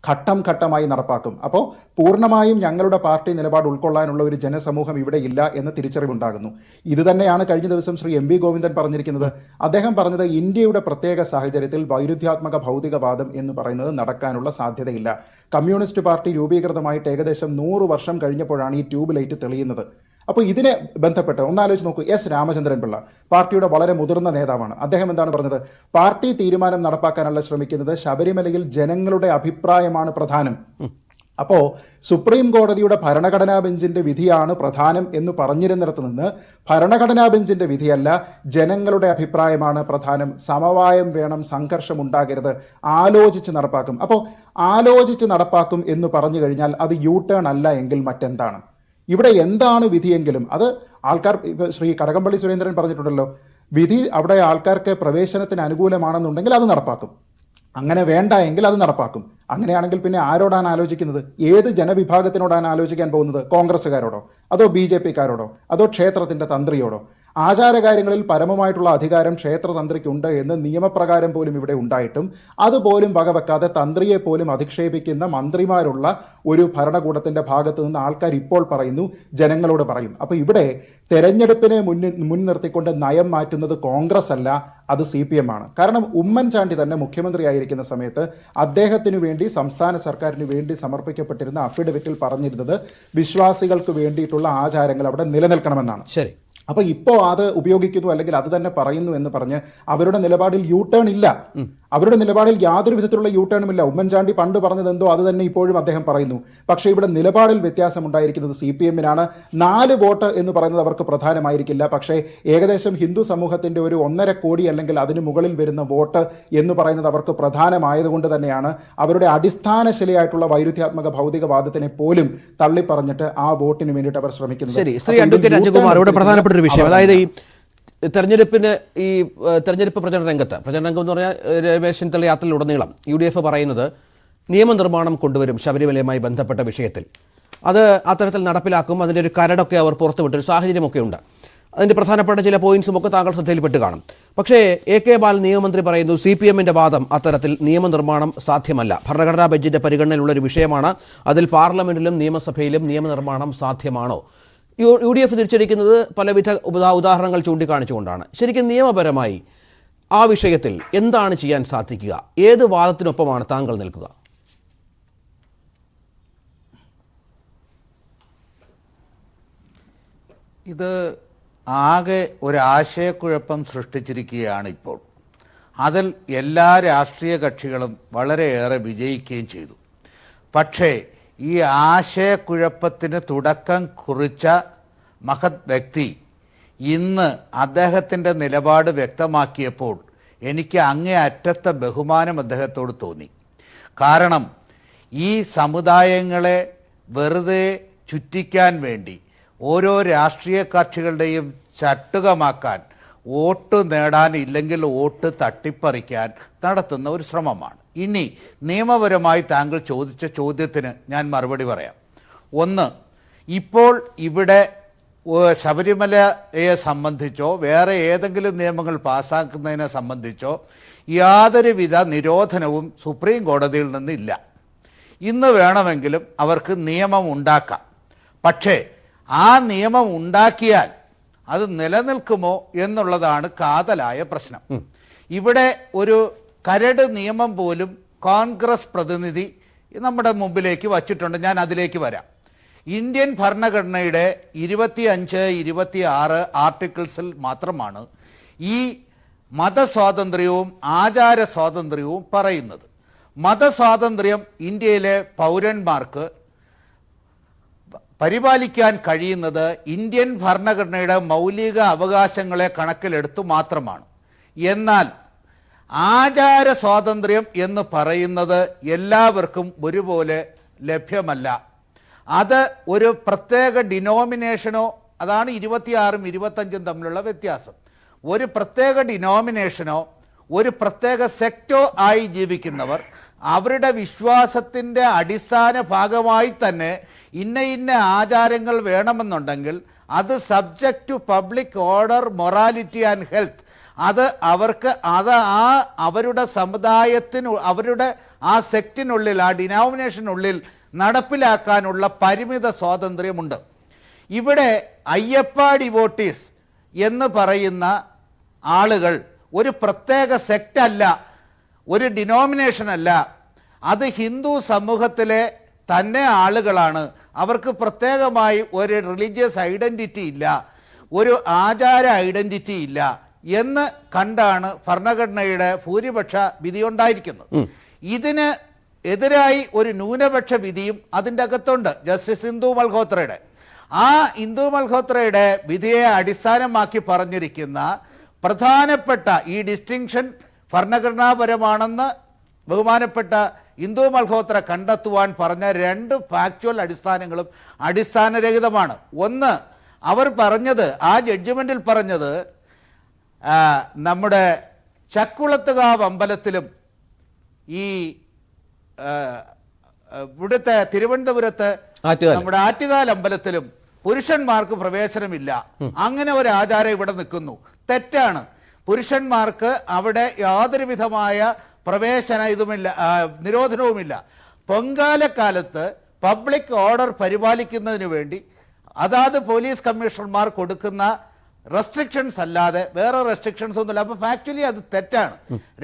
ഘട്ടം ഘട്ടമായി നടപ്പാക്കും. അപ്പോൾ പൂർണ്ണമായും ഞങ്ങളുടെ പാർട്ടി നിലപാട് ഉൾക്കൊള്ളാനുള്ള ഒരു ജനസമൂഹം ഇവിടെ ഇല്ല എന്ന തിരിച്ചറിവുണ്ടാകുന്നു. ഇത് തന്നെയാണ് കഴിഞ്ഞ ദിവസം ശ്രീ M.V. ഗോവിന്ദൻ പറഞ്ഞിരിക്കുന്നത്. അദ്ദേഹം പറഞ്ഞത് ഇന്ത്യയുടെ പ്രത്യേക സാഹചര്യത്തിൽ വൈരുദ്ധ്യാത്മക ഭൗതികവാദം എന്ന് പറയുന്നത് നടക്കാനുള്ള സാധ്യതയില്ല. കമ്മ്യൂണിസ്റ്റ് പാർട്ടി രൂപീകൃതമായിട്ട് ഏകദേശം 100 വർഷം കഴിഞ്ഞപ്പോഴാണ് ഈ ട്യൂബ് ലൈറ്റ് തെളിയുന്നത്. അപ്പോൾ ഇതിനെ ബന്ധപ്പെട്ട് ഒന്നാലോചിച്ച് നോക്കൂ, എസ് രാമചന്ദ്രൻ പിള്ള പാർട്ടിയുടെ വളരെ മുതിർന്ന നേതാവാണ്. അദ്ദേഹം എന്താണ് പറഞ്ഞത്? പാർട്ടി തീരുമാനം നടപ്പാക്കാനല്ല ശ്രമിക്കുന്നത്, ശബരിമലയിൽ ജനങ്ങളുടെ അഭിപ്രായമാണ് പ്രധാനം. അപ്പോൾ സുപ്രീം കോടതിയുടെ ഭരണഘടനാ ബെഞ്ചിന്റെ വിധിയാണ് പ്രധാനം എന്ന് പറഞ്ഞിരുന്നിടത്ത് നിന്ന് ഭരണഘടനാ ബെഞ്ചിന്റെ വിധിയല്ല, ജനങ്ങളുടെ അഭിപ്രായമാണ് പ്രധാനം, സമവായം വേണം, സംഘർഷം ഉണ്ടാകരുത്, ആലോചിച്ച് നടപ്പാക്കും. അപ്പോൾ ആലോചിച്ച് നടപ്പാക്കും എന്ന് പറഞ്ഞു കഴിഞ്ഞാൽ അത് U-ടേൺ അല്ല എങ്കിൽ മറ്റെന്താണ്? ഇവിടെ എന്താണ് വിധിയെങ്കിലും അത് ആൾക്കാർ, ശ്രീ കടകംപള്ളി സുരേന്ദ്രൻ പറഞ്ഞിട്ടുണ്ടല്ലോ, വിധി അവിടെ ആൾക്കാർക്ക് പ്രവേശനത്തിന് അനുകൂലമാണെന്നുണ്ടെങ്കിൽ അത് നടപ്പാക്കും, അങ്ങനെ വേണ്ട എങ്കിൽ അത് നടപ്പാക്കും. അങ്ങനെയാണെങ്കിൽ പിന്നെ ആരോടാണ് ആലോചിക്കുന്നത്? ഏത് ജനവിഭാഗത്തിനോടാണ് ആലോചിക്കാൻ പോകുന്നത്? കോൺഗ്രസ്സുകാരോടോ അതോ BJP-ക്കാരോടോ അതോ ക്ഷേത്രത്തിൻ്റെ തന്ത്രിയോടോ? ആചാരകാര്യങ്ങളിൽ പരമമായിട്ടുള്ള അധികാരം ക്ഷേത്രതന്ത്രിക്കുണ്ട് എന്ന് നിയമപ്രകാരം പോലും ഇവിടെ ഉണ്ടായിട്ടും അതുപോലും വകവെക്കാതെ തന്ത്രിയെ പോലും അധിക്ഷേപിക്കുന്ന മന്ത്രിമാരുള്ള ഒരു ഭരണകൂടത്തിൻ്റെ ഭാഗത്ത് നിന്ന് ആൾക്കാർ ഇപ്പോൾ പറയുന്നു ജനങ്ങളോട് പറയും. അപ്പോൾ ഇവിടെ തെരഞ്ഞെടുപ്പിനെ മുൻനിർത്തിക്കൊണ്ട് നയം മാറ്റുന്നത് കോൺഗ്രസ് അല്ല, അത് CPM ആണ്. കാരണം ഉമ്മൻചാണ്ടി തന്നെ മുഖ്യമന്ത്രിയായിരിക്കുന്ന സമയത്ത് അദ്ദേഹത്തിനു വേണ്ടി സംസ്ഥാന സർക്കാരിന് വേണ്ടി സമർപ്പിക്കപ്പെട്ടിരുന്ന അഫിഡവിറ്റിൽ പറഞ്ഞിരുന്നത് വിശ്വാസികൾക്ക് വേണ്ടിയിട്ടുള്ള ആചാരങ്ങൾ അവിടെ നിലനിൽക്കണമെന്നാണ്. ശരി. അപ്പോൾ ഇപ്പോൾ അത് ഉപയോഗിക്കുന്നു അല്ലെങ്കിൽ അത് തന്നെ പറയുന്നു എന്ന് പറഞ്ഞ് അവരുടെ നിലപാടിൽ U-ടേൺ ഇല്ല. അവരുടെ നിലപാടിൽ യാതൊരു വിധത്തിലുള്ള U-ടേണും ഇല്ല. ഉമ്മൻചാണ്ടി പണ്ട് പറഞ്ഞതെന്തോ അത് തന്നെ ഇപ്പോഴും അദ്ദേഹം പറയുന്നു. പക്ഷേ ഇവിടെ നിലപാടിൽ വ്യത്യാസം ഉണ്ടായിരിക്കുന്നത് CPM-നാണ്. 4 വോട്ട് എന്ന് പറയുന്നത് അവർക്ക് പ്രധാനമായിരിക്കില്ല, പക്ഷേ ഏകദേശം ഹിന്ദു സമൂഹത്തിൻ്റെ ഒരു 1.5 കോടി അല്ലെങ്കിൽ അതിന് മുകളിൽ വരുന്ന വോട്ട് എന്ന് പറയുന്നത് അവർക്ക് പ്രധാനമായതുകൊണ്ട് തന്നെയാണ് അവരുടെ അടിസ്ഥാനശിലയായിട്ടുള്ള വൈരുദ്ധ്യാത്മക ഭൗതികവാദത്തിനെ പോലും തള്ളിപ്പറഞ്ഞിട്ട് ആ വോട്ടിന് വേണ്ടിയിട്ട് അവർ ശ്രമിക്കുന്നത്. ശരി, ശ്രീ അഡ്വക്കേറ്റ് അജയകുമാർ, ഇവിടെ പ്രധാനപ്പെട്ട ഒരു വിഷയം, അതായത് ഈ തെരഞ്ഞെടുപ്പ് പ്രചരണ രംഗം എന്ന് പറഞ്ഞാൽ രമേശ് ചെന്നിത്തല യാത്രയിലുടനീളം UDF പറയുന്നത് നിയമനിർമ്മാണം കൊണ്ടുവരും ശബരിമലയുമായി ബന്ധപ്പെട്ട വിഷയത്തിൽ, അത് അത്തരത്തിൽ നടപ്പിലാക്കും, അതിൻ്റെ ഒരു കരടൊക്കെ അവർ പുറത്തുവിട്ടൊരു സാഹചര്യമൊക്കെ ഉണ്ട്. അതിൻ്റെ പ്രധാനപ്പെട്ട ചില പോയിന്റ്സും ഒക്കെ താങ്കൾ ശ്രദ്ധയിൽപ്പെട്ട് കാണും. പക്ഷേ AK ബാലൻ നിയമമന്ത്രി പറയുന്നു CPM-ന്റെ വാദം അത്തരത്തിൽ നിയമനിർമ്മാണം സാധ്യമല്ല, ഭരണഘടനാ ബെഞ്ചിൻ്റെ പരിഗണനയിലുള്ളൊരു വിഷയമാണ്, അതിൽ പാർലമെന്റിലും നിയമസഭയിലും നിയമനിർമ്മാണം സാധ്യമാണോ? UDF തിരിച്ചടിക്കുന്നത് പലവിധ ഉദാഹരണങ്ങൾ ചൂണ്ടിക്കാണിച്ചുകൊണ്ടാണ്. ശരിക്കും നിയമപരമായി ആ വിഷയത്തിൽ എന്താണ് ചെയ്യാൻ സാധിക്കുക? ഏത് വാദത്തിനൊപ്പമാണ് താങ്കൾ നിൽക്കുക? ഇത് ആകെ ഒരു ആശയക്കുഴപ്പം സൃഷ്ടിച്ചിരിക്കുകയാണ് ഇപ്പോൾ. അതിൽ എല്ലാ രാഷ്ട്രീയ കക്ഷികളും വളരെയേറെ വിജയിക്കുകയും ചെയ്തു. പക്ഷേ ഈ ആശയക്കുഴപ്പത്തിന് തുടക്കം കുറിച്ച മഹത് വ്യക്തി ഇന്ന് അദ്ദേഹത്തിൻ്റെ നിലപാട് വ്യക്തമാക്കിയപ്പോൾ എനിക്ക് അങ്ങേയറ്റത്തെ ബഹുമാനം അദ്ദേഹത്തോട് തോന്നി. കാരണം ഈ സമുദായങ്ങളെ വെറുതെ ചുറ്റിക്കാൻ വേണ്ടി ഓരോ രാഷ്ട്രീയ കക്ഷികളുടെയും ചട്ടുകമാക്കാൻ, വോട്ട് നേടാൻ ഇല്ലെങ്കിൽ വോട്ട് തട്ടിപ്പറിക്കാൻ നടത്തുന്ന ഒരു ശ്രമമാണ്. ഇനി നിയമപരമായി താങ്കൾ ചോദിച്ച ചോദ്യത്തിന് ഞാൻ മറുപടി പറയാം. ഒന്ന്, ഇപ്പോൾ ഇവിടെ ശബരിമലയെ സംബന്ധിച്ചോ വേറെ ഏതെങ്കിലും നിയമങ്ങൾ പാസ്സാക്കുന്നതിനെ സംബന്ധിച്ചോ യാതൊരുവിധ നിരോധനവും സുപ്രീം കോടതിയിൽ നിന്നില്ല. ഇന്ന് വേണമെങ്കിലും അവർക്ക് നിയമം ഉണ്ടാക്കാം. പക്ഷേ ആ നിയമം ഉണ്ടാക്കിയാൽ അത് നിലനിൽക്കുമോ എന്നുള്ളതാണ് കാതലായ പ്രശ്നം. ഇവിടെ ഒരു കരട് നിയമം പോലും കോൺഗ്രസ് പ്രതിനിധി നമ്മുടെ മുമ്പിലേക്ക് വച്ചിട്ടുണ്ട്. ഞാൻ അതിലേക്ക് വരാം. ഇന്ത്യൻ ഭരണഘടനയുടെ 25, 26 ആർട്ടിക്കിൾസിൽ മാത്രമാണ് ഈ മതസ്വാതന്ത്ര്യവും ആചാര സ്വാതന്ത്ര്യവും പറയുന്നത്. മതസ്വാതന്ത്ര്യം ഇന്ത്യയിലെ പൗരന്മാർക്ക് പരിപാലിക്കാൻ കഴിയുന്നത് ഇന്ത്യൻ ഭരണഘടനയുടെ മൗലിക അവകാശങ്ങളെ കണക്കിലെടുത്തു മാത്രമാണ്. എന്നാൽ ആചാര സ്വാതന്ത്ര്യം എന്ന് പറയുന്നത് എല്ലാവർക്കും ഒരുപോലെ ലഭ്യമല്ല. അത് ഒരു പ്രത്യേക ഡിനോമിനേഷനോ, അതാണ് 26ഉം 25ഉം തമ്മിലുള്ള വ്യത്യാസം. ഒരു പ്രത്യേക ഡിനോമിനേഷനോ ഒരു പ്രത്യേക സെക്ടോ ആയി ജീവിക്കുന്നവർ അവരുടെ വിശ്വാസത്തിൻ്റെ അടിസ്ഥാന ഭാഗമായി തന്നെ ഇന്ന ആചാരങ്ങൾ വേണമെന്നുണ്ടെങ്കിൽ അത് subject to public order, morality and health, അത് അവർക്ക് അവരുടെ സമുദായത്തിന്, അവരുടെ ആ സെക്റ്റിനുള്ളിൽ, ആ ഡിനോമിനേഷനുള്ളിൽ നടപ്പിലാക്കാനുള്ള പരിമിത സ്വാതന്ത്ര്യമുണ്ട്. ഇവിടെ അയ്യപ്പ ഡിവോട്ടീസ് എന്ന് പറയുന്ന ആളുകൾ ഒരു പ്രത്യേക സെക്റ്റ് അല്ല, ഒരു ഡിനോമിനേഷൻ അല്ല. അത് ഹിന്ദു സമൂഹത്തിലെ തന്നെ ആളുകളാണ്. അവർക്ക് പ്രത്യേകമായി ഒരു റിലീജിയസ് ഐഡൻറ്റിറ്റി ഇല്ല, ഒരു ആചാര ഐഡൻറ്റിറ്റി ഇല്ല എന്ന് കണ്ടാണ് ഭരണഘടനയുടെ ഭൂരിപക്ഷ വിധിയുണ്ടായിരിക്കുന്നത്. ഇതിന് എതിരായി ഒരു ന്യൂനപക്ഷ വിധിയും അതിൻ്റെ അകത്തുണ്ട്, ജസ്റ്റിസ് ഇന്ദു മൽഹോത്രയുടെ. ആ ഇന്ദു മൽഹോത്രയുടെ വിധിയെ അടിസ്ഥാനമാക്കി പറഞ്ഞിരിക്കുന്ന പ്രധാനപ്പെട്ട ഈ ഡിസ്റ്റിങ്ഷൻ ഭരണഘടനാപരമാണെന്ന് ബഹുമാനപ്പെട്ട ഇന്ദു മൽഹോത്ര കണ്ടെത്തുവാൻ പറഞ്ഞ 2 ഫാക്ച്വൽ അടിസ്ഥാനങ്ങളും അടിസ്ഥാനരഹിതമാണ്. ഒന്ന്, അവർ പറഞ്ഞത്, ആ ജഡ്ജ്മെൻറ്റിൽ പറഞ്ഞത്, നമ്മുടെ ചക്കുളത്തുകാവ് അമ്പലത്തിലും ഈ ഇവിടുത്തെ തിരുവനന്തപുരത്ത് നമ്മുടെ ആറ്റുകാൽ അമ്പലത്തിലും പുരുഷന്മാർക്ക് പ്രവേശനമില്ല, അങ്ങനെ ഒരു ആചാരം ഇവിടെ നിൽക്കുന്നു. തെറ്റാണ്. പുരുഷന്മാർക്ക് അവിടെ യാതൊരു വിധമായ പ്രവേശന ഇതുമില്ല, നിരോധനവുമില്ല. പൊങ്കാലക്കാലത്ത് പബ്ലിക് ഓർഡർ പരിപാലിക്കുന്നതിന് വേണ്ടി അതാത് പോലീസ് കമ്മീഷണർമാർ കൊടുക്കുന്ന റെസ്ട്രിക്ഷൻസ് അല്ലാതെ വേറെ റെസ്ട്രിക്ഷൻസ് ഒന്നുമില്ല. അപ്പോൾ ഫാക്ച്വലി അത് തെറ്റാണ്.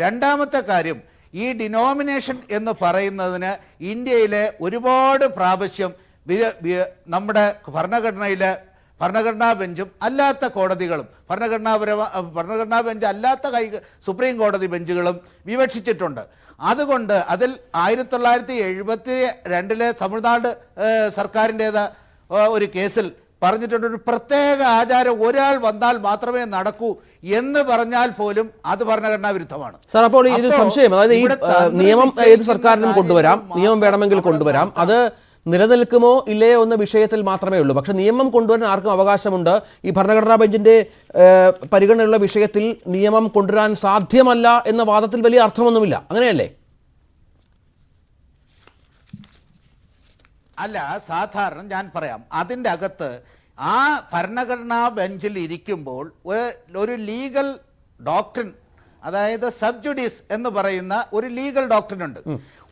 രണ്ടാമത്തെ കാര്യം, ഈ ഡിനോമിനേഷൻ എന്ന് പറയുന്നതിന് ഇന്ത്യയിലെ ഒരുപാട് പ്രാവശ്യം നമ്മുടെ ഭരണഘടനാ ബെഞ്ചും അല്ലാത്ത കോടതികളും ഭരണഘടനാ ബെഞ്ച് അല്ലാത്ത സുപ്രീം കോടതി ബെഞ്ചുകളും വിവക്ഷിച്ചിട്ടുണ്ട്. അതുകൊണ്ട് അതിൽ 1972 തമിഴ്നാട് സർക്കാരിൻ്റേത് ഒരു കേസിൽ പറഞ്ഞിട്ടുണ്ട്, ഒരു പ്രത്യേക ആചാരം ഒരാൾ വന്നാൽ മാത്രമേ നടക്കൂ എന്ന് പറഞ്ഞാൽ പോലും അത് ഭരണഘടനാ വിരുദ്ധമാണ്. സാർ, അപ്പോൾ ഇത് സംശയം, അതായത് ഈ നിയമം ഏത് സർക്കാരിനും കൊണ്ടുവരാം, നിയമം വേണമെങ്കിൽ കൊണ്ടുവരാം, അത് നിലനിൽക്കുമോ ഇല്ലയോ എന്ന വിഷയത്തിൽ മാത്രമേ ഉള്ളൂ. പക്ഷെ നിയമം കൊണ്ടുവരാൻ ആർക്കും അവകാശമുണ്ട്. ഈ ഭരണഘടനാ ബെഞ്ചിന്റെ പരിഗണനയുള്ള വിഷയത്തിൽ നിയമം കൊണ്ടുവരാൻ സാധ്യമല്ല എന്ന വാദത്തിൽ വലിയ അർത്ഥമൊന്നുമില്ല, അങ്ങനെയല്ലേ? അല്ല, സാധാരണ ഞാൻ പറയാം, അതിൻ്റെ അകത്ത് ആ ഭരണഘടനാ ബെഞ്ചിൽ ഇരിക്കുമ്പോൾ ഒരു ലീഗൽ ഡോക്ട്രിൻ, അതായത് സബ്ജുഡീസ് എന്ന് പറയുന്ന ഒരു ലീഗൽ ഡോക്ട്രിൻ ഉണ്ട്.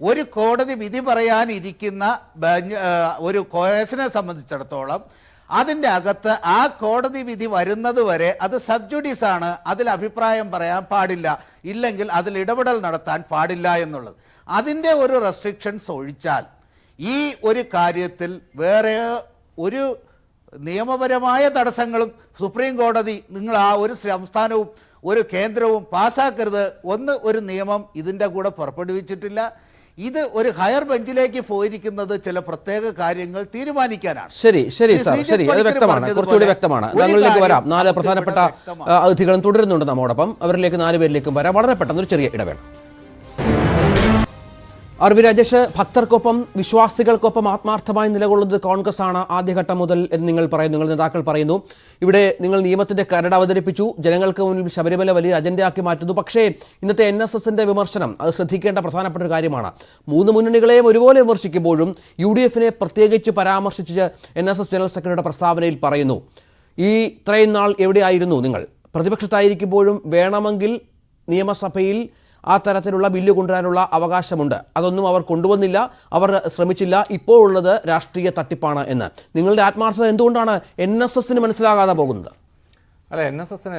ഒരു കോടതി വിധി പറയാനിരിക്കുന്ന ഒരു കേസിനെ സംബന്ധിച്ചിടത്തോളം അതിൻ്റെ അകത്ത് ആ കോടതി വിധി വരുന്നത് വരെ അത് സബ്ജുഡീസ് ആണ്, അതിൽ അഭിപ്രായം പറയാൻ പാടില്ല, ഇല്ലെങ്കിൽ അതിൽ ഇടപെടൽ നടത്താൻ പാടില്ല എന്നുള്ളത്. അതിൻ്റെ ഒരു റെസ്ട്രിക്ഷൻസ് ഒഴിച്ചാൽ ഈ ഒരു കാര്യത്തിൽ വേറെ ഒരു നിയമപരമായ തടസ്സങ്ങളും സുപ്രീം കോടതി നിങ്ങൾ ആ ഒരു സംസ്ഥാനവും ഒരു കേന്ദ്രവും പാസ്സാക്കരുത് ഒരു നിയമം ഇതിൻ്റെ കൂടെ പുറപ്പെടുവിച്ചിട്ടില്ല. ഇത് ഒരു ഹയർ ബെഞ്ചിലേക്ക് പോയിരിക്കുന്നത് ചില പ്രത്യേക കാര്യങ്ങൾ തീരുമാനിക്കാനാണ്. ശരി ശരി സാർ, ശരി, അത് വ്യക്തമാണ്, കുറച്ചുകൂടി വ്യക്തമാണ്. ഞങ്ങളിലേക്ക് വരാം. 4 പ്രധാനപ്പെട്ട അതിഥികളും തുടരുന്നുണ്ട് നമ്മോടൊപ്പം. അവരിലേക്ക് 4 പേരിലേക്കും വരാം. വളരെ പെട്ടെന്ന് ഒരു ചെറിയ ഇടവേള. ആർ വി രാജേഷ്, ഭക്തർക്കൊപ്പം വിശ്വാസികൾക്കൊപ്പം ആത്മാർത്ഥമായി നിലകൊള്ളുന്നത് കോൺഗ്രസ് ആണ് ആദ്യഘട്ടം മുതൽ എന്ന് നിങ്ങൾ പറയുന്നു, നിങ്ങൾ നേതാക്കൾ പറയുന്നു. ഇവിടെ നിങ്ങൾ നിയമത്തിന്റെ കരട് അവതരിപ്പിച്ചു, ജനങ്ങൾക്ക് മുന്നിൽ ശബരിമല വലിയ അജണ്ടയാക്കി മാറ്റുന്നു. പക്ഷേ ഇന്നത്തെ NSSന്റെ വിമർശനം അത് ശ്രദ്ധിക്കേണ്ട പ്രധാനപ്പെട്ട ഒരു കാര്യമാണ്. 3 മുന്നണികളെയും ഒരുപോലെ വിമർശിക്കുമ്പോഴും UDF-നെ പ്രത്യേകിച്ച് പരാമർശിച്ച് NSS ജനറൽ സെക്രട്ടറിയുടെ പ്രസ്താവനയിൽ പറയുന്നു, ഇത്രയും നാൾ എവിടെയായിരുന്നു നിങ്ങൾ? പ്രതിപക്ഷത്തായിരിക്കുമ്പോഴും വേണമെങ്കിൽ നിയമസഭയിൽ ആ തരത്തിലുള്ള ബില്ല് കൊണ്ടുവരാനുള്ള അവകാശമുണ്ട്. അതൊന്നും അവർ കൊണ്ടുവന്നില്ല, അവർ ശ്രമിച്ചില്ല. ഇപ്പോൾ ഉള്ളത് രാഷ്ട്രീയ തട്ടിപ്പാണ് എന്ന്. നിങ്ങളുടെ ആത്മാർത്ഥത എന്തുകൊണ്ടാണ് NSSന് മനസ്സിലാകാതെ പോകുന്നത്? അല്ല,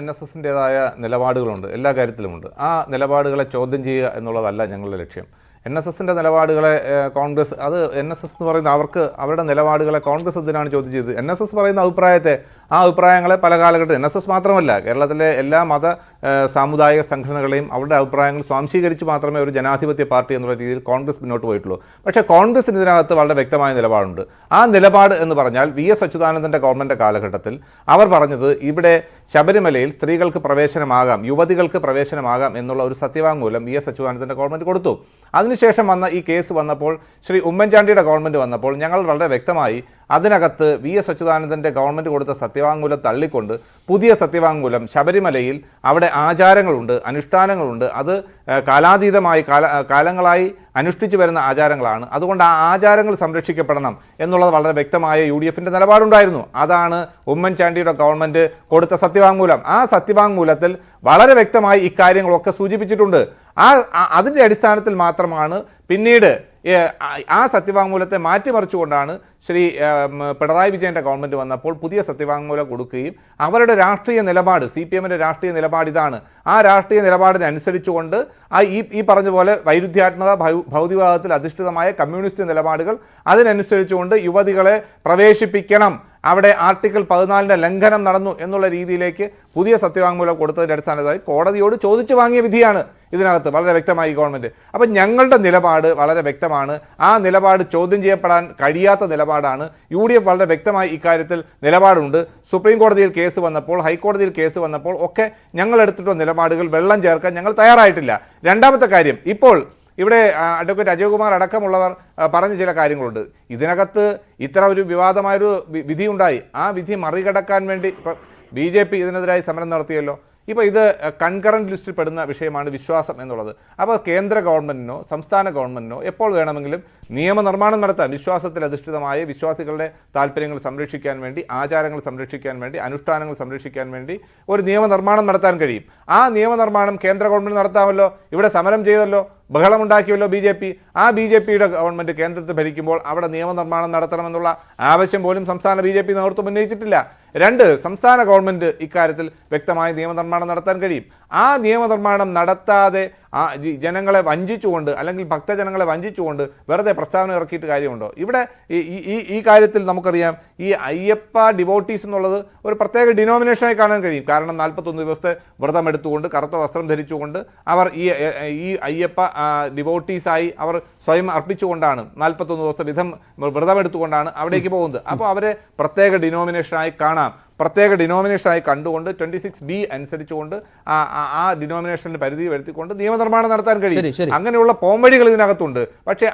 NSSൻ്റെതായ നിലപാടുകളുണ്ട്, എല്ലാ കാര്യത്തിലുമുണ്ട്. ആ നിലപാടുകളെ ചോദ്യം ചെയ്യുക എന്നുള്ളതല്ല ഞങ്ങളുടെ ലക്ഷ്യം. NSSൻ്റെ നിലപാടുകളെ കോൺഗ്രസ്, അത് NSS എന്ന് പറയുന്ന അവരുടെ നിലപാടുകളെ കോൺഗ്രസ് എന്തിനാണ് ചോദ്യം ചെയ്തത്? NSS പറയുന്ന അഭിപ്രായത്തെ, ആ അഭിപ്രായങ്ങളെ പല കാലഘട്ടത്തിൽ NSS മാത്രമല്ല കേരളത്തിലെ എല്ലാ മത സാമുദായിക സംഘടനകളെയും അവരുടെ അഭിപ്രായങ്ങൾ സ്വാംശീകരിച്ച് മാത്രമേ ഒരു ജനാധിപത്യ പാർട്ടി എന്നുള്ള രീതിയിൽ കോൺഗ്രസ് മുന്നോട്ട് പോയിട്ടുള്ളൂ. പക്ഷേ കോൺഗ്രസിന് ഇതിനകത്ത് വളരെ വ്യക്തമായ നിലപാടുണ്ട്. ആ നിലപാട് എന്ന് പറഞ്ഞാൽ VS അച്യുതാനന്ദൻ്റെ ഗവൺമെൻറ് കാലഘട്ടത്തിൽ അവർ പറഞ്ഞത് ഇവിടെ ശബരിമലയിൽ സ്ത്രീകൾക്ക് പ്രവേശനമാകാം, യുവതികൾക്ക് പ്രവേശനമാകാം എന്നുള്ള ഒരു സത്യവാങ്മൂലം VS അച്യുതാനന്ദൻ്റെ ഗവൺമെൻറ് കൊടുത്തു. അതിനുശേഷം വന്ന ഈ കേസ് വന്നപ്പോൾ, ശ്രീ ഉമ്മൻചാണ്ടിയുടെ ഗവൺമെൻറ് വന്നപ്പോൾ ഞങ്ങൾ വളരെ വ്യക്തമായി അതിനകത്ത് VS അച്യുതാനന്ദൻ്റെ ഗവൺമെൻറ് കൊടുത്ത സത്യവാങ്മൂലം തള്ളിക്കൊണ്ട് പുതിയ സത്യവാങ്മൂലം ശബരിമലയിൽ അവിടെ ആചാരങ്ങളുണ്ട്, അനുഷ്ഠാനങ്ങളുണ്ട്, അത് കാലാതീതമായി കാലങ്ങളായി അനുഷ്ഠിച്ചു വരുന്ന ആചാരങ്ങളാണ്, അതുകൊണ്ട് ആ ആചാരങ്ങൾ സംരക്ഷിക്കപ്പെടണം എന്നുള്ളത് വളരെ വ്യക്തമായ UDFൻ്റെ നിലപാടുണ്ടായിരുന്നു. അതാണ് ഉമ്മൻചാണ്ടിയുടെ ഗവൺമെൻറ് കൊടുത്ത സത്യവാങ്മൂലം. ആ സത്യവാങ്മൂലത്തിൽ വളരെ വ്യക്തമായി ഇക്കാര്യങ്ങളൊക്കെ സൂചിപ്പിച്ചിട്ടുണ്ട്. അതിൻ്റെ അടിസ്ഥാനത്തിൽ മാത്രമാണ് പിന്നീട് ആ സത്യവാങ്മൂലത്തെ മാറ്റിമറിച്ചുകൊണ്ടാണ് ശ്രീ പിണറായി വിജയൻ്റെ ഗവൺമെൻറ് വന്നപ്പോൾ പുതിയ സത്യവാങ്മൂലം കൊടുക്കുകയും അവരുടെ രാഷ്ട്രീയ നിലപാട്, CPMൻ്റെ രാഷ്ട്രീയ നിലപാട് ഇതാണ്, ആ രാഷ്ട്രീയ നിലപാടിനനുസരിച്ചുകൊണ്ട് ഈ പറഞ്ഞ പോലെ വൈരുദ്ധ്യാത്മക ഭൗതികവാദത്തിൽ അധിഷ്ഠിതമായ കമ്മ്യൂണിസ്റ്റ് നിലപാടുകൾ അതിനനുസരിച്ചുകൊണ്ട് യുവതികളെ പ്രവേശിപ്പിക്കണം, അവിടെ ആർട്ടിക്കിൾ 14ൻ്റെ ലംഘനം നടന്നു എന്നുള്ള രീതിയിലേക്ക് പുതിയ സത്യവാങ്മൂലം കൊടുത്തതിൻ്റെ അടിസ്ഥാനത്തിൽ കോടതിയോട് ചോദിച്ചു വാങ്ങിയ വിധിയാണ് ഇതിനകത്ത് വളരെ വ്യക്തമായി ഗവൺമെൻറ്. അപ്പം ഞങ്ങളുടെ നിലപാട് വളരെ വ്യക്തമാണ്. ആ നിലപാട് ചോദ്യം ചെയ്യപ്പെടാൻ കഴിയാത്ത നിലപാടാണ്. UDF വളരെ വ്യക്തമായി ഇക്കാര്യത്തിൽ നിലപാടുണ്ട്. സുപ്രീം കോടതിയിൽ കേസ് വന്നപ്പോൾ, ഹൈക്കോടതിയിൽ കേസ് വന്നപ്പോൾ ഒക്കെ ഞങ്ങൾ എടുത്തിട്ടുള്ള നിലപാടുകൾ വെള്ളം ചേർക്കാൻ ഞങ്ങൾ തയ്യാറായിട്ടില്ല. രണ്ടാമത്തെ കാര്യം, ഇപ്പോൾ ഇവിടെ അഡ്വക്കേറ്റ് അജയ്കുമാർ അടക്കമുള്ളവർ പറഞ്ഞ ചില കാര്യങ്ങളുണ്ട്. ഇതിനകത്ത് ഇത്ര ഒരു വിവാദമായൊരു വിധി ഉണ്ടായി. ആ വിധി മറികടക്കാൻ വേണ്ടി ഇപ്പം BJP ഇതിനെതിരായി സമരം നടത്തിയല്ലോ. ഇപ്പോൾ ഇത് കൺകറൻറ്റ് ലിസ്റ്റിൽ പെടുന്ന വിഷയമാണ് വിശ്വാസം എന്നുള്ളത്. അപ്പോൾ കേന്ദ്ര ഗവൺമെൻറ്റിനോ സംസ്ഥാന ഗവൺമെൻറ്റിനോ എപ്പോൾ വേണമെങ്കിലും നിയമനിർമ്മാണം നടത്താൻ, വിശ്വാസത്തിൽ അധിഷ്ഠിതമായ വിശ്വാസികളുടെ താല്പര്യങ്ങൾ സംരക്ഷിക്കാൻ വേണ്ടി, ആചാരങ്ങൾ സംരക്ഷിക്കാൻ വേണ്ടി, അനുഷ്ഠാനങ്ങൾ സംരക്ഷിക്കാൻ വേണ്ടി ഒരു നിയമനിർമ്മാണം നടത്താൻ കഴിയും. ആ നിയമനിർമ്മാണം കേന്ദ്ര ഗവൺമെൻറ് നടത്താമല്ലോ. ഇവിടെ സമരം ചെയ്തല്ലോ, ബഹളമുണ്ടാക്കിയല്ലോ BJP. ആ BJPയുടെ ഗവൺമെൻറ് കേന്ദ്രത്തിൽ ഭരിക്കുമ്പോൾ അവിടെ നിയമനിർമ്മാണം നടത്തണമെന്നുള്ള ആവശ്യം പോലും സംസ്ഥാന BJP നേതൃത്വം ഉന്നയിച്ചിട്ടില്ല. രണ്ട്, സംസ്ഥാന ഗവൺമെൻറ് ഇക്കാര്യത്തിൽ വ്യക്തമായ നിയമനിർമ്മാണം നടത്താൻ കഴിയും. ആ നിയമനിർമ്മാണം നടത്താതെ ജനങ്ങളെ വഞ്ചിച്ചുകൊണ്ട്, അല്ലെങ്കിൽ ഭക്തജനങ്ങളെ വഞ്ചിച്ചുകൊണ്ട് വെറുതെ പ്രസ്താവന ഇറക്കിയിട്ട് കാര്യമുണ്ടോ? ഇവിടെ ഈ കാര്യത്തിൽ നമുക്കറിയാം, ഈ അയ്യപ്പ ഡിവോട്ടീസ് എന്നുള്ളത് ഒരു പ്രത്യേക ഡിനോമിനേഷനായി കാണാൻ കഴിയും. കാരണം 41 ദിവസത്തെ വ്രതം എടുത്തുകൊണ്ട്, കറുത്ത വസ്ത്രം ധരിച്ചുകൊണ്ട് അവർ ഈ അയ്യപ്പ ഡിവോട്ടീസായി അവർ സ്വയം അർപ്പിച്ചുകൊണ്ടാണ് 41 ദിവസം വ്രതമെടുത്തുകൊണ്ടാണ് അവിടേക്ക് പോകുന്നത്. അപ്പോൾ അവരെ പ്രത്യേക ഡിനോമിനേഷനായി കാണാം. പ്രത്യേക ഡിനോമിനേഷനായി കണ്ടുകൊണ്ട് 26B അനുസരിച്ചുകൊണ്ട് ആ ഡിനോമിനേഷന്റെ പരിധി വരുത്തിക്കൊണ്ട് നിയമനിർമ്മാണം നടത്താൻ കഴിയും. അങ്ങനെയുള്ള പോംവഴികൾ ഇതിനകത്തുണ്ട്. പക്ഷേ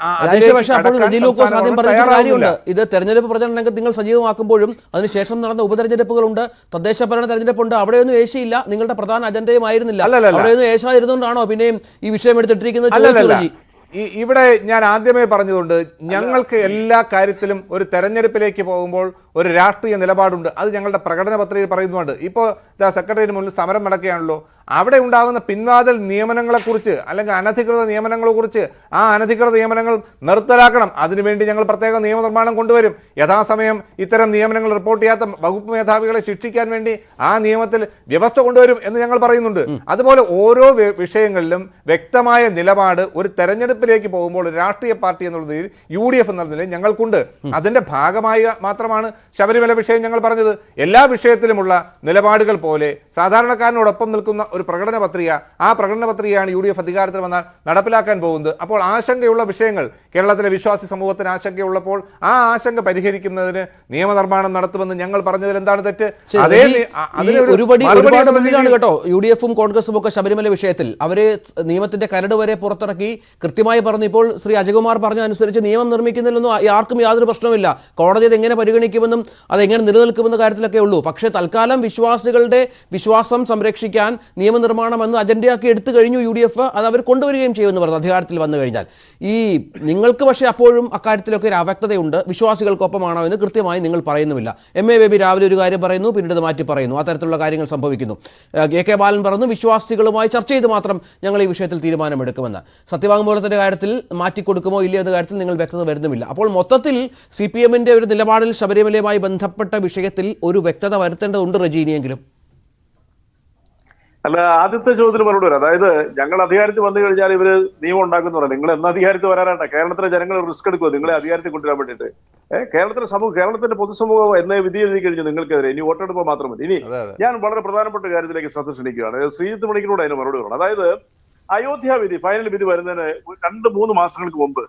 ഇത് തെരഞ്ഞെടുപ്പ് പ്രചരണ രംഗത്ത് നിങ്ങൾ സജീവമാക്കുമ്പോഴും അതിനുശേഷം നടന്ന ഉപതെരഞ്ഞെടുപ്പുകളുണ്ട്, തദ്ദേശ ഭരണ തെരഞ്ഞെടുപ്പുണ്ട്, അവിടെയൊന്നും ഏശിയില്ല. നിങ്ങളുടെ പ്രധാന അജണ്ടയുമായിരുന്നില്ല. അവിടെയൊന്നും ഏശായിരുന്നുകൊണ്ടാണോ പിന്നെ ഈ വിഷയം എടുത്തിട്ടിരിക്കുന്നത്? ഇവിടെ ഞാൻ ആദ്യമേ പറഞ്ഞതുകൊണ്ട്, ഞങ്ങൾക്ക് എല്ലാ കാര്യത്തിലും ഒരു തെരഞ്ഞെടുപ്പിലേക്ക് പോകുമ്പോൾ ഒരു രാഷ്ട്രീയ നിലപാടുണ്ട്. അത് ഞങ്ങളുടെ പ്രകടന പത്രികയിൽ പറയുന്നുണ്ട്. ഇപ്പോൾ സെക്രട്ടറിയേറ്റിന് മുന്നിൽ സമരം നടക്കുകയാണല്ലോ. അവിടെ ഉണ്ടാകുന്ന പിൻവാതിൽ നിയമനങ്ങളെക്കുറിച്ച്, അല്ലെങ്കിൽ അനധികൃത നിയമനങ്ങളെക്കുറിച്ച്, ആ അനധികൃത നിയമനങ്ങൾ നിർത്തലാക്കണം. അതിനുവേണ്ടി ഞങ്ങൾ പ്രത്യേക നിയമനിർമ്മാണം കൊണ്ടുവരും. യഥാസമയം ഇത്തരം നിയമനങ്ങൾ റിപ്പോർട്ട് ചെയ്യാത്ത വകുപ്പ് മേധാവികളെ ശിക്ഷിക്കാൻ വേണ്ടി ആ നിയമത്തിൽ വ്യവസ്ഥ കൊണ്ടുവരും എന്ന് ഞങ്ങൾ പറയുന്നുണ്ട്. അതുപോലെ ഓരോ വിഷയങ്ങളിലും വ്യക്തമായ നിലപാട് ഒരു തെരഞ്ഞെടുപ്പിലേക്ക് പോകുമ്പോൾ ഒരു രാഷ്ട്രീയ പാർട്ടി എന്നുള്ളതിൽ UDF എന്ന നിലയിൽ ഞങ്ങൾക്കുണ്ട്. അതിൻ്റെ ഭാഗമായി മാത്രമാണ് ശബരിമല വിഷയം ഞങ്ങൾ പറഞ്ഞത്. എല്ലാ വിഷയത്തിലുമുള്ള നിലപാടുകൾ പോലെ സാധാരണക്കാരനോടൊപ്പം നിൽക്കുന്ന ഒരു പ്രകടന പത്രിക, ആ പ്രകടന പത്രികയാണ് UDF അധികാരത്തിൽ വന്നാൽ നടപ്പിലാക്കാൻ പോകുന്നത്. അപ്പോൾ ആശങ്കയുള്ള വിഷയങ്ങൾ, കേരളത്തിലെ വിശ്വാസി സമൂഹത്തിന് ആശങ്കയുള്ളപ്പോൾ ആ ആശങ്ക പരിഹരിക്കുന്നതിന് നിയമനിർമ്മാണം നടത്തുമെന്ന് ഞങ്ങൾ പറഞ്ഞതിൽ എന്താണ് തെറ്റ്? ഒരുപാട് മുന്നിലാണ് കേട്ടോ UDFും കോൺഗ്രസും ഒക്കെ ശബരിമല വിഷയത്തിൽ. അവര് നിയമത്തിന്റെ കരട് വരെ പുറത്തിറക്കി കൃത്യമായി പറഞ്ഞു. ഇപ്പോൾ ശ്രീ അജയ്കുമാർ പറഞ്ഞ അനുസരിച്ച് നിയമം നിർമ്മിക്കുന്നതിലൊന്നും ആർക്കും യാതൊരു പ്രശ്നവുമില്ല. കോടതി അത് എങ്ങനെ പരിഗണിക്കുമെന്നും അതെങ്ങനെ നിലനിൽക്കുമെന്ന കാര്യത്തിലൊക്കെ ഉള്ളൂ. പക്ഷേ തൽക്കാലം വിശ്വാസികളുടെ വിശ്വാസം സംരക്ഷിക്കാൻ നിയമനിർമ്മാണം എന്ന് അജണ്ടയാക്കി എടുത്തു കഴിഞ്ഞു UDF. അത് അവർ കൊണ്ടുവരികയും ചെയ്യുമെന്ന് പറഞ്ഞു അധികാരത്തിൽ വന്നു കഴിഞ്ഞാൽ. ഈ നിങ്ങൾക്ക് പക്ഷേ അപ്പോഴും അക്കാര്യത്തിലൊക്കെ ഒരു അവ്യക്തതയുണ്ട്. വിശ്വാസികൾക്കൊപ്പമാണോ എന്ന് കൃത്യമായി നിങ്ങൾ പറയുന്നുമില്ല. MA ബേബി രാവിലെ ഒരു കാര്യം പറയുന്നു, പിന്നീട് അത് മാറ്റി പറയുന്നു. അത്തരത്തിലുള്ള കാര്യങ്ങൾ സംഭവിക്കുന്നു. AK ബാലൻ പറഞ്ഞു വിശ്വാസികളുമായി ചർച്ച ചെയ്ത് മാത്രം ഞങ്ങൾ ഈ വിഷയത്തിൽ തീരുമാനമെടുക്കുമെന്ന്. സത്യവാങ്മൂലത്തിൻ്റെ കാര്യത്തിൽ മാറ്റിക്കൊടുക്കുമോ ഇല്ലയോ എന്ന കാര്യത്തിൽ നിങ്ങൾ വ്യക്തത വരുന്നുമില്ല. അപ്പോൾ മൊത്തത്തിൽ CPM-ന്റെ ഒരു നിലപാടിൽ ശബരിമലയുമായി ബന്ധപ്പെട്ട വിഷയത്തിൽ ഒരു വ്യക്തത വരുത്തേണ്ടതുണ്ട് റജീനിയെങ്കിലും. അല്ല, ആദ്യത്തെ ചോദ്യത്തിന് മറുപടി വരാം. അതായത് ഞങ്ങൾ അധികാരത്തിൽ വന്നു കഴിഞ്ഞാൽ ഇവര് നിയമം ഉണ്ടാക്കുന്ന പറയാം. നിങ്ങൾ എന്ന് അധികാരത്തിൽ വരാനാണ്? കേരളത്തിലെ ജനങ്ങൾ റിസ്ക് എടുക്കുമോ നിങ്ങളെ അധികാരത്തിൽ കൊണ്ടുവരാൻ വേണ്ടിയിട്ട്? കേരളത്തിന്റെ പൊതുസമൂഹം എന്നേ വിധി എഴുതി കഴിഞ്ഞു നിങ്ങൾക്കെതിരെ. ഇനി വോട്ടെടുപ്പ് മാത്രം മതി. ഇനി ഞാൻ വളരെ പ്രധാനപ്പെട്ട കാര്യത്തിലേക്ക് ശ്രദ്ധ ക്ഷണിക്കുകയാണ്. ശ്രീജിത്ത് മണിക്കിനോട് അതിന് മറുപടി പറയണം. അതായത് അയോധ്യ വിധി, ഫൈനൽ വിധി വരുന്നതിന് 2-3 മാസങ്ങൾക്ക് മുമ്പ്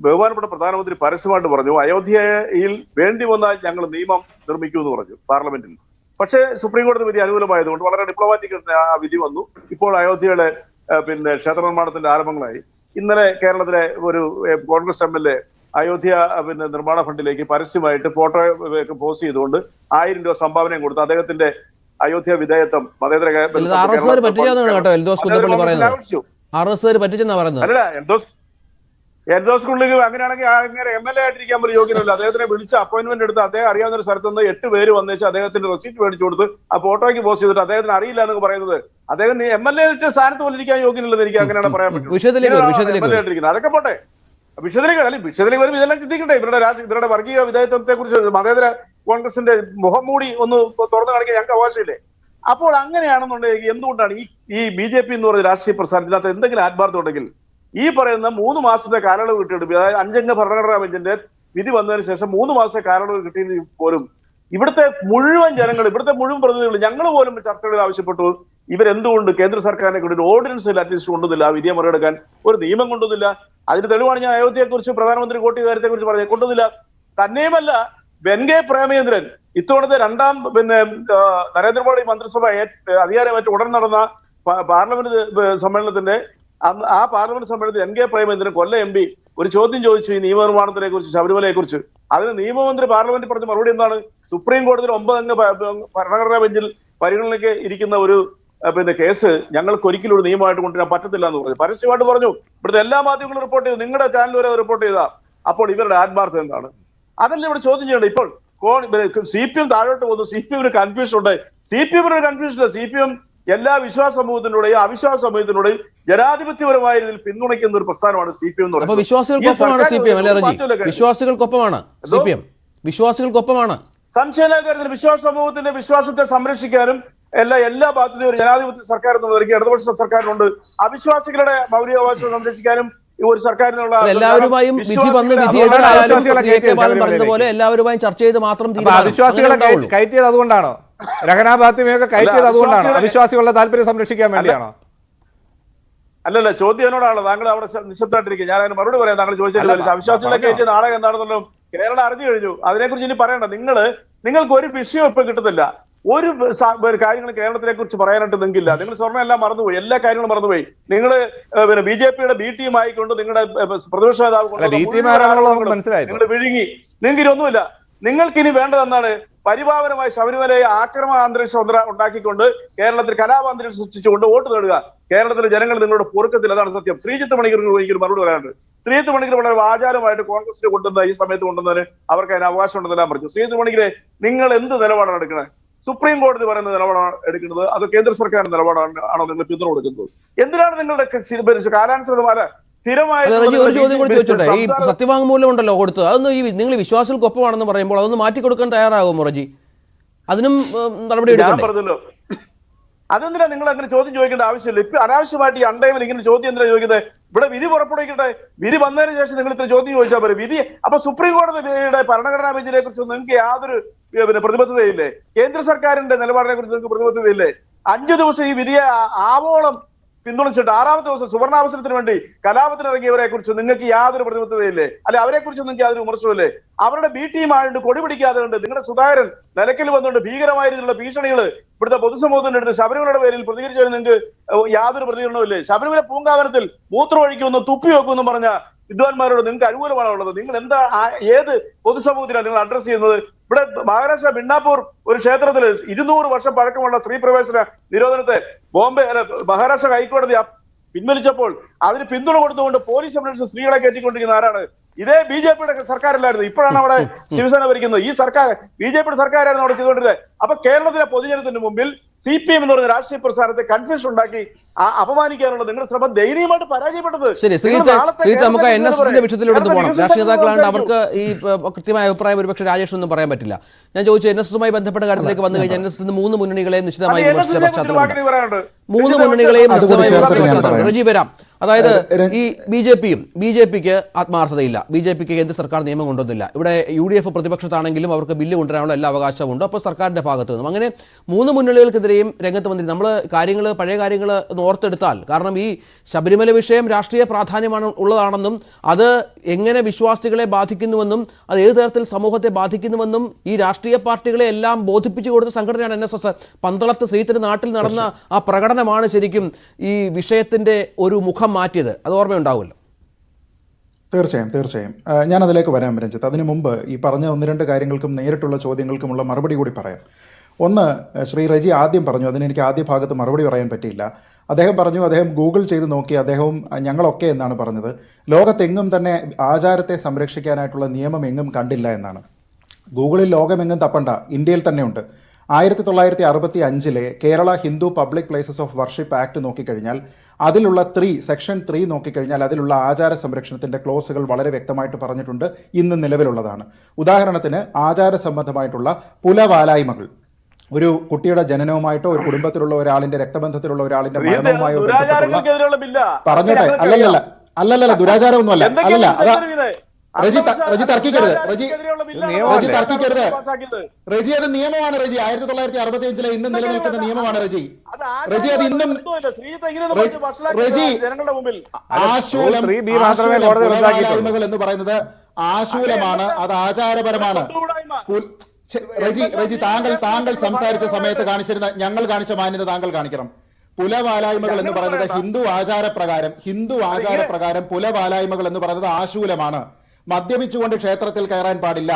ബഹുമാനപ്പെട്ട പ്രധാനമന്ത്രി പരസ്യമായിട്ട് പറഞ്ഞു അയോധ്യയിൽ വേണ്ടി വന്നാൽ ഞങ്ങൾ നിയമം നിർമ്മിക്കുമെന്ന് പറഞ്ഞു പാർലമെന്റിൽ. പക്ഷേ സുപ്രീം കോടതി വിധി അനുകൂലമായതുകൊണ്ട് വളരെ ഡിപ്ലോമാറ്റിക് ആ വിധി വന്നു. ഇപ്പോൾ അയോധ്യയുടെ ക്ഷേത്ര നിർമ്മാണത്തിന്റെ ആരംഭങ്ങളായി. ഇന്നലെ കേരളത്തിലെ ഒരു കോൺഗ്രസ് MLA അയോധ്യ നിർമ്മാണ ഫണ്ടിലേക്ക് പരസ്യമായിട്ട് ഫോട്ടോ പോസ്റ്റ് ചെയ്തുകൊണ്ട് 1000 രൂപ സംഭാവനയും കൊടുത്തു. അദ്ദേഹത്തിന്റെ അയോധ്യ വിധേയത്വം മതേതര അല്ല എൽദോസ് കുള്ളിക്ക് അങ്ങനെയാണെങ്കിൽ അങ്ങനെ MLA ആയിട്ടിരിക്കാൻ പോലും യോഗ്യനല്ല. അദ്ദേഹത്തിനെ വിളിച്ച് അപ്പോയിന്റ്മെന്റ് എടുത്ത് അദ്ദേഹം അറിയാവുന്ന ഒരു സ്ഥലത്ത് നിന്ന് 8 പേര് വന്നേച്ച് അദ്ദേഹത്തിന്റെ റെസിപ്റ്റ് മേടിച്ചു കൊടുത്ത് ആ ഫോട്ടോയ്ക്ക് പോസ്റ്റ് ചെയ്തിട്ട് അദ്ദേഹത്തിന് അറിയില്ല എന്നൊക്കെ പറയുന്നത് അദ്ദേഹം MLA സ്ഥാനത്ത് പോലും ഇരിക്കാൻ യോഗ്യനല്ലെന്ന് എനിക്ക് അങ്ങനെയാണ് പറയാൻ പറ്റുന്നത്. അതൊക്കെ പോട്ടെ, വിഷയത്തിലേക്ക് വരും. ഇതെല്ലാം ചിന്തിക്കട്ടെ. ഇവരുടെ വർഗീയ വിധേയത്വത്തെ കുറിച്ച് മതേതര കോൺഗ്രസിന്റെ മുഖം മൂടി ഒന്ന് തുറന്നു കാണിക്കാൻ ഞങ്ങൾക്ക് അവകാശമില്ലേ? അപ്പോൾ അങ്ങനെയാണെന്നുണ്ടെങ്കിൽ എന്തുകൊണ്ടാണ് ഈ BJP എന്ന് പറയുന്ന രാഷ്ട്രീയ പ്രസ്ഥാനത്തിനകത്ത് എന്തെങ്കിലും ആത്മാർത്ഥം ഉണ്ടെങ്കിൽ ഈ പറയുന്ന 3 മാസത്തെ കാലയളവ് കിട്ടിയിട്ട്, അതായത് 5-അംഗ ഭരണഘടനാ ബെഞ്ചിന്റെ വിധി വന്നതിന് ശേഷം 3 മാസത്തെ കാലയളവ് കിട്ടിയെങ്കിൽ പോലും ഇവിടുത്തെ മുഴുവൻ ജനങ്ങൾ, ഇവിടുത്തെ മുഴുവൻ പ്രതിനിധികൾ, ഞങ്ങൾ പോലും ചർച്ചകളിൽ ആവശ്യപ്പെട്ടു ഇവരെന്തുകൊണ്ട് കേന്ദ്ര സർക്കാരിനെ കൊണ്ട് ഓർഡിനൻസിൽ അറ്റ്ലീസ്റ്റ് കൊണ്ടുവന്നില്ല, ആ വിധിയെ മറികടക്കാൻ ഒരു നിയമം കൊണ്ടുവന്നില്ല. അതിന് തെളിവാണ് ഞാൻ അയോധ്യയെക്കുറിച്ച് പ്രധാനമന്ത്രി കോട്ടി കാര്യത്തെ കുറിച്ച് പറഞ്ഞത്. കൊണ്ടുവന്നില്ല. തന്നെയുമല്ല, വെൻകെ പ്രേമചന്ദ്രൻ ഇത്തവണത്തെ 2ാം നരേന്ദ്രമോദി മന്ത്രിസഭ അധികാരമേറ്റ് ഉടൻ നടന്ന പാർലമെന്റ് സമ്മേളനത്തിന്റെ ആ പാർലമെന്റ് സമ്മേളനത്തിൽ NK പ്രേമചന്ദ്രൻ കൊല്ലം MP ഒരു ചോദ്യം ചോദിച്ചു ഈ നിയമനിർമ്മാണത്തിനെ കുറിച്ച്, ശബരിമലയെ കുറിച്ച്. അതിന് നിയമമന്ത്രി പാർലമെന്റിൽ പറഞ്ഞ മറുപടി എന്താണ്? സുപ്രീം കോടതിയിൽ 9-അംഗ ഭരണഘടനാ ബെഞ്ചിൽ പരിഗണനയ്ക്ക് ഇരിക്കുന്ന ഒരു കേസ് ഞങ്ങൾക്ക് ഒരിക്കലും ഒരു നിയമമായിട്ട് കൊണ്ടുവരാൻ പറ്റത്തില്ല എന്ന് പറഞ്ഞു. പരസ്യമായിട്ട് പറഞ്ഞു. ഇവിടുത്തെ എല്ലാ മാധ്യമങ്ങളും റിപ്പോർട്ട് ചെയ്തു, നിങ്ങളുടെ ചാനൽ വരെ റിപ്പോർട്ട് ചെയ്താ. അപ്പോൾ ഇവരുടെ ആത്മാർത്ഥം എന്താണ്? അതല്ല ഇവിടെ ചോദ്യം ചെയ്യേണ്ടത്. ഇപ്പോൾ CPM താഴോട്ട് പോകുന്നു. CPM കൺഫ്യൂഷൻ ഉണ്ട്. CPM കൺഫ്യൂഷൻ ഇല്ല. CPM എല്ലാ വിശ്വാസ സമൂഹത്തിലൂടെയും അവിശ്വാസ സമൂഹത്തിലൂടെയും ജനാധിപത്യപരമായ രീതിയിൽ പിന്തുണയ്ക്കുന്ന ഒരു പ്രസ്ഥാനമാണ് CPM എന്ന് പറയുന്നത്. വിശ്വാസികൾക്കൊപ്പമാണ്. സംശയമില്ലാത്ത കാര്യത്തിൽ വിശ്വാസ സമൂഹത്തിന്റെ വിശ്വാസത്തെ സംരക്ഷിക്കാനും എല്ലാ ബാധ്യതയും ഒരു ജനാധിപത്യ സർക്കാർ എന്നുള്ള ഇടതുപക്ഷ സർക്കാരിനുണ്ട്. അവിശ്വാസികളുടെ മൗലികാവകാശം സംരക്ഷിക്കാനും ഒരു സർക്കാരിനുള്ള എല്ലാവരുമായും വിധി വന്ന് പോലെ എല്ലാവരുമായും ചർച്ച ചെയ്ത് മാത്രം അവിശ്വാസികളെ കയറ്റിയത് അതുകൊണ്ടാണോ? രഹനാബാത്തിമയൊക്കെ കയറ്റിയത് അതുകൊണ്ടാണോ? അവിശ്വാസികളുടെ താല്പര്യം സംരക്ഷിക്കാൻ വേണ്ടിയാണോ? അല്ലല്ല, ചോദ്യം എന്നോടാണ്. താങ്കൾ അവിടെ നിശബ്ദമായിട്ടിരിക്കുക. ഞാൻ അതിന് മറുപടി പറയാം. താങ്കൾ ചോദിച്ചില്ല അവിശ്വാസികളെ കയറ്റിയ നാടകം എന്താണെന്നുള്ളത് കേരളം അറിഞ്ഞു കഴിഞ്ഞു. അതിനെക്കുറിച്ച് ഇനി പറയണ്ട. നിങ്ങൾക്ക് ഒരു വിഷയം ഇപ്പൊ കിട്ടുന്നില്ല. ഒരു കാര്യങ്ങൾ കേരളത്തിനെ കുറിച്ച് പറയാനായിട്ട് നിങ്ങൾക്കില്ല. നിങ്ങൾ സ്വർണ്ണം എല്ലാം മറന്നുപോയി, എല്ലാ കാര്യങ്ങളും മറന്നുപോയി. നിങ്ങൾ BJPയുടെ B ടീം ആയിക്കൊണ്ട് നിങ്ങളുടെ പ്രതിപക്ഷ നേതാവ് നിങ്ങൾ വിഴുങ്ങി. നിങ്ങൾക്ക് ഇതൊന്നുമില്ല. നിങ്ങൾക്കിനി വേണ്ടതെന്നാണ്? പരിപാവനമായി ശബരിമലയെ ആക്രമണ അന്തരീക്ഷം ഉണ്ടാക്കിക്കൊണ്ട് കേരളത്തിൽ കലാപാന്തരീക്ഷം സൃഷ്ടിച്ചുകൊണ്ട് വോട്ട് നേടുക. കേരളത്തിലെ ജനങ്ങൾ നിങ്ങളുടെ പൊറുക്കത്തിൽ. അതാണ് സത്യം. ശ്രീജിത്ത് മണിക്കൂർ എനിക്ക് മറുപടി പറയാനുണ്ട്. ശ്രീജിത്ത് മണിക്കൂർ വളരെ ആചാരമായിട്ട് കോൺഗ്രസിന് കൊണ്ടുവന്ന ഈ സമയത്ത് കൊണ്ടുവന്നതിന് അവർക്ക് അതിന് അവകാശം ഉണ്ടെന്നെല്ലാം പറഞ്ഞു. ശ്രീജിത്ത് മണിക്കൂരെ, നിങ്ങൾ എന്ത് നിലപാടാണ് എടുക്കുന്നത്? സുപ്രീം കോടതി പറയുന്ന നിലപാടാണ് എടുക്കുന്നത്? അത് കേന്ദ്ര സർക്കാരിന്റെ നിലപാടാണോ നിങ്ങൾ പിന്തുണ കൊടുക്കുന്നത്? എന്തിനാണ് നിങ്ങളുടെ കാലാനുസൃതമായ ഒരു ചോദ്യം കൂടി ചോദിച്ചോട്ടെ. ഈ സത്യവാങ്മൂലം ഉണ്ടല്ലോ കൊടുത്തത്, അതൊന്ന് നിങ്ങൾ വിശ്വാസികൾക്കൊപ്പമാണെന്ന് പറയുമ്പോൾ അതൊന്ന് മാറ്റിക്കൊടുക്കാൻ തയ്യാറാകുമോ റജി? അതിനും നടപടി എടുക്കണം. പറഞ്ഞല്ലോ, അതെന്തിനാ നിങ്ങൾ അങ്ങനെ ചോദ്യം ചോദിക്കേണ്ട ആവശ്യമില്ല. ഇപ്പൊ അനാവശ്യമായിട്ട് ഈ അണ്ടൈമിൽ ഇങ്ങനെ ചോദ്യം എന്തിനാ ചോദിക്കുന്നത്? ഇവിടെ വിധി പുറപ്പെടുവിക്കട്ടെ. വിധി വന്നതിന് ശേഷം നിങ്ങൾ ഇത്ര ചോദ്യം ചോദിച്ചാൽ പോലും വിധി. അപ്പൊ സുപ്രീം കോടതിയുടെ ഭരണഘടനാ ബെഞ്ചിനെ കുറിച്ച് നിങ്ങൾക്ക് യാതൊരു പ്രതിബദ്ധതയില്ലേ? കേന്ദ്ര സർക്കാരിന്റെ നിലപാടിനെ കുറിച്ച് നിങ്ങൾക്ക് പ്രതിബദ്ധതയില്ലേ? 5 ദിവസം ഈ വിധിയെ ആവോളം പിന്തുണച്ചിട്ട് 6ാമത്തെ ദിവസം സുവർണാവസരത്തിന് വേണ്ടി കലാപത്തിനിറങ്ങിയവരെ കുറിച്ച് നിങ്ങൾക്ക് യാതൊരു പ്രതിബദ്ധതയില്ലേ? അല്ലെ അവരെ കുറിച്ച് നിങ്ങൾക്ക് യാതൊരു വിമർശനമില്ലേ? അവരുടെ B ടീം ആയതുകൊണ്ട് കൊടി പിടിക്കാതെ കൊണ്ട് നിങ്ങളുടെ സുധാകരൻ നിലയ്ക്കൽ വന്നുകൊണ്ട് ഭീകരമായ രീതിയിലുള്ള ഭീഷണികൾ ഇവിടുത്തെ പൊതുസമൂഹത്തിന്റെ അടുത്ത് ശബരിമലയുടെ പേരിൽ പ്രതികരിച്ചതിന് നിങ്ങൾക്ക് യാതൊരു പ്രതികരണവും ഇല്ലേ? ശബരിമല പൂങ്കാവനത്തിൽ മൂത്രമൊഴിക്കുമെന്നും തുപ്പി വെക്കുമെന്നും പറഞ്ഞ വിദ്വാൻമാരോട് നിങ്ങൾക്ക് അനുകൂലമാണോ ഉള്ളത്? നിങ്ങൾ എന്താ ഏത് പൊതുസമൂഹത്തിലാണ് നിങ്ങൾ അഡ്രസ് ചെയ്യുന്നത്? ഇവിടെ മഹാരാഷ്ട്ര മിണ്ണാപൂർ ഒരു ക്ഷേത്രത്തിൽ 200 വർഷം പഴക്കമുള്ള സ്ത്രീ പ്രവേശന നിരോധനത്തെ മഹാരാഷ്ട്ര ഹൈക്കോടതി പിൻവലിച്ചപ്പോൾ അതിന് പിന്തുണ കൊടുത്തുകൊണ്ട് പോലീസ് സംരക്ഷിച്ച സ്ത്രീകളെ കയറ്റിക്കൊണ്ടിരിക്കുന്ന ആരാണ്? ഇതേ ബി.ജെ.പിയുടെ സർക്കാരല്ലായിരുന്നു. ഇപ്പോഴാണ് അവിടെ ശിവസേന ഭരിക്കുന്നത്. ഈ സർക്കാർ ബി.ജെ.പിയുടെ സർക്കാരായിരുന്നു അവിടെ ചെയ്തുകൊണ്ടിരുന്നത്. അപ്പൊ കേരളത്തിലെ പൊതുജനത്തിന് മുമ്പിൽ CPM എന്ന് പറയുന്ന രാഷ്ട്രീയ പ്രസ്ഥാനത്തെ കൺഫ്യൂഷൻ ഉണ്ടാക്കി അപമാനിക്കാനുള്ള നിങ്ങളുടെ ശ്രമം ദയനീയമായിട്ട് പരാജയപ്പെട്ടത്. ശരി, നമുക്ക് NSSന്റെ വിഷയത്തിലോട്ട് പോകണം. രാഷ്ട്രീയ നേതാക്കളാണ്, അവർക്ക് ഈ കൃത്യമായ അഭിപ്രായം ഒരുപക്ഷെ രാജേഷ് ഒന്നും പറയാൻ പറ്റില്ല. ഞാൻ ചോദിച്ചു NSSുമായി ബന്ധപ്പെട്ട കാര്യത്തിലേക്ക് വന്നു കഴിഞ്ഞാൽ NSS 3 മുന്നണികളെയും നിശ്ചിതമായി വിമർശിച്ച പശ്ചാത്തലമുണ്ട്. 3 മുന്നണികളെയും നിശ്ചിതമായി വിമർശിച്ച പശ്ചാത്തലമുണ്ട്. റജി വരാം. അതായത് ഈ ബിജെപിക്ക് ആത്മാർത്ഥതയില്ല, ബിജെപിക്ക് കേന്ദ്ര സർക്കാർ നിയമം കൊണ്ടുവന്നില്ല. ഇവിടെ UDF പ്രതിപക്ഷത്താണെങ്കിലും അവർക്ക് ബില്ല് കൊണ്ടുവരാനുള്ള എല്ലാ അവകാശവും ഉണ്ട്. അപ്പോൾ സർക്കാരിന്റെ ഭാഗത്തു നിന്നും അങ്ങനെ 3 മുന്നണികൾക്കെതിരെയും രംഗത്ത് വന്നിരുന്നു. നമ്മൾ പഴയ കാര്യങ്ങൾ ഓർത്തെടുത്താൽ, കാരണം ഈ ശബരിമല വിഷയം രാഷ്ട്രീയ പ്രാധാന്യമാണ് ഉള്ളതാണെന്നും അത് എങ്ങനെ വിശ്വാസികളെ ബാധിക്കുന്നുവെന്നും അത് ഏത് തരത്തിൽ സമൂഹത്തെ ബാധിക്കുന്നുവെന്നും ഈ രാഷ്ട്രീയ പാർട്ടികളെ എല്ലാം ബോധിപ്പിച്ചു കൊടുത്ത സംഘടനയാണ് NSS. പന്തളത്ത് ശ്രീധരൻ നാട്ടിൽ നടന്ന ആ പ്രകടനമാണ് ശരിക്കും ഈ വിഷയത്തിന്റെ ഒരു മുഖം മാറ്റിയത്. അത് ഓർമ്മയുണ്ടാവുമല്ലോ. തീർച്ചയായും ഞാൻ അതിലേക്ക് വരാം രഞ്ജിത്ത്. അതിനു മുമ്പ് ഈ പറഞ്ഞ 1-2 കാര്യങ്ങൾക്കും നേരിട്ടുള്ള ചോദ്യങ്ങൾക്കുമുള്ള മറുപടി കൂടി പറയാം. ഒന്ന്, ശ്രീ റജി ആദ്യം പറഞ്ഞു, അതിന് എനിക്ക് ആദ്യ ഭാഗത്ത് മറുപടി പറയാൻ പറ്റിയില്ല. അദ്ദേഹം പറഞ്ഞു അദ്ദേഹം ഗൂഗിൾ ചെയ്ത് നോക്കി, അദ്ദേഹവും ഞങ്ങളൊക്കെ എന്നാണ് പറഞ്ഞത്, ലോകത്തെങ്ങും തന്നെ ആചാരത്തെ സംരക്ഷിക്കാനായിട്ടുള്ള നിയമം എങ്ങും കണ്ടില്ല എന്നാണ്. ഗൂഗിളിൽ ലോകമെങ്ങും തപ്പണ്ട, ഇന്ത്യയിൽ തന്നെയുണ്ട്. 1965 Kerala Hindu public places of worship act നോക്കിക്കഴിഞ്ഞാൽ അതിലുള്ള സെക്ഷൻ 3 നോക്കിക്കഴിഞ്ഞാൽ അതിലുള്ള ആചാര സംരക്ഷണത്തിൻ്റെ ക്ലോസുകൾ വളരെ വ്യക്തമായിട്ട് പറഞ്ഞിട്ടുണ്ട്, ഇന്ന് നിലവിലുള്ളതാണ്. ഉദാഹരണത്തിന് ആചാര സംബന്ധമായിട്ടുള്ള പുലവാലായ്മകൾ, ഒരു കുട്ടിയുടെ ജനനവുമായിട്ടോ ഒരു കുടുംബത്തിലുള്ള ഒരാളിന്റെ രക്തബന്ധത്തിലുള്ള ഒരാളിന്റെ മരണവുമായോ ബന്ധപ്പെട്ടുള്ള പറഞ്ഞോട്ടെ, അല്ലല്ല ദുരാചാരമൊന്നുമല്ല, അല്ലല്ല അതാ റജി തർക്കിക്കരുത്, റജി അത് നിയമമാണ്. റജി 1965 ഇന്നും നിലനിൽക്കുന്ന നിയമമാണ്. റജി അത് ഇന്നും ആശൂലങ്ങൾ എന്ന് പറയുന്നത് ആശൂലമാണ്, അത് ആചാരപരമാണ്. റജി താങ്കൾ സംസാരിച്ച സമയത്ത് ഞങ്ങൾ കാണിച്ച മാന്യത താങ്കൾ കാണിക്കണം. പുലവാലായ്മകൾ എന്ന് പറയുന്നത് ഹിന്ദു ആചാരപ്രകാരം പുലവാലായ്മകൾ എന്ന് പറയുന്നത് ആശൂലമാണ്. മദ്യപിച്ചുകൊണ്ട് ക്ഷേത്രത്തിൽ കയറാൻ പാടില്ല,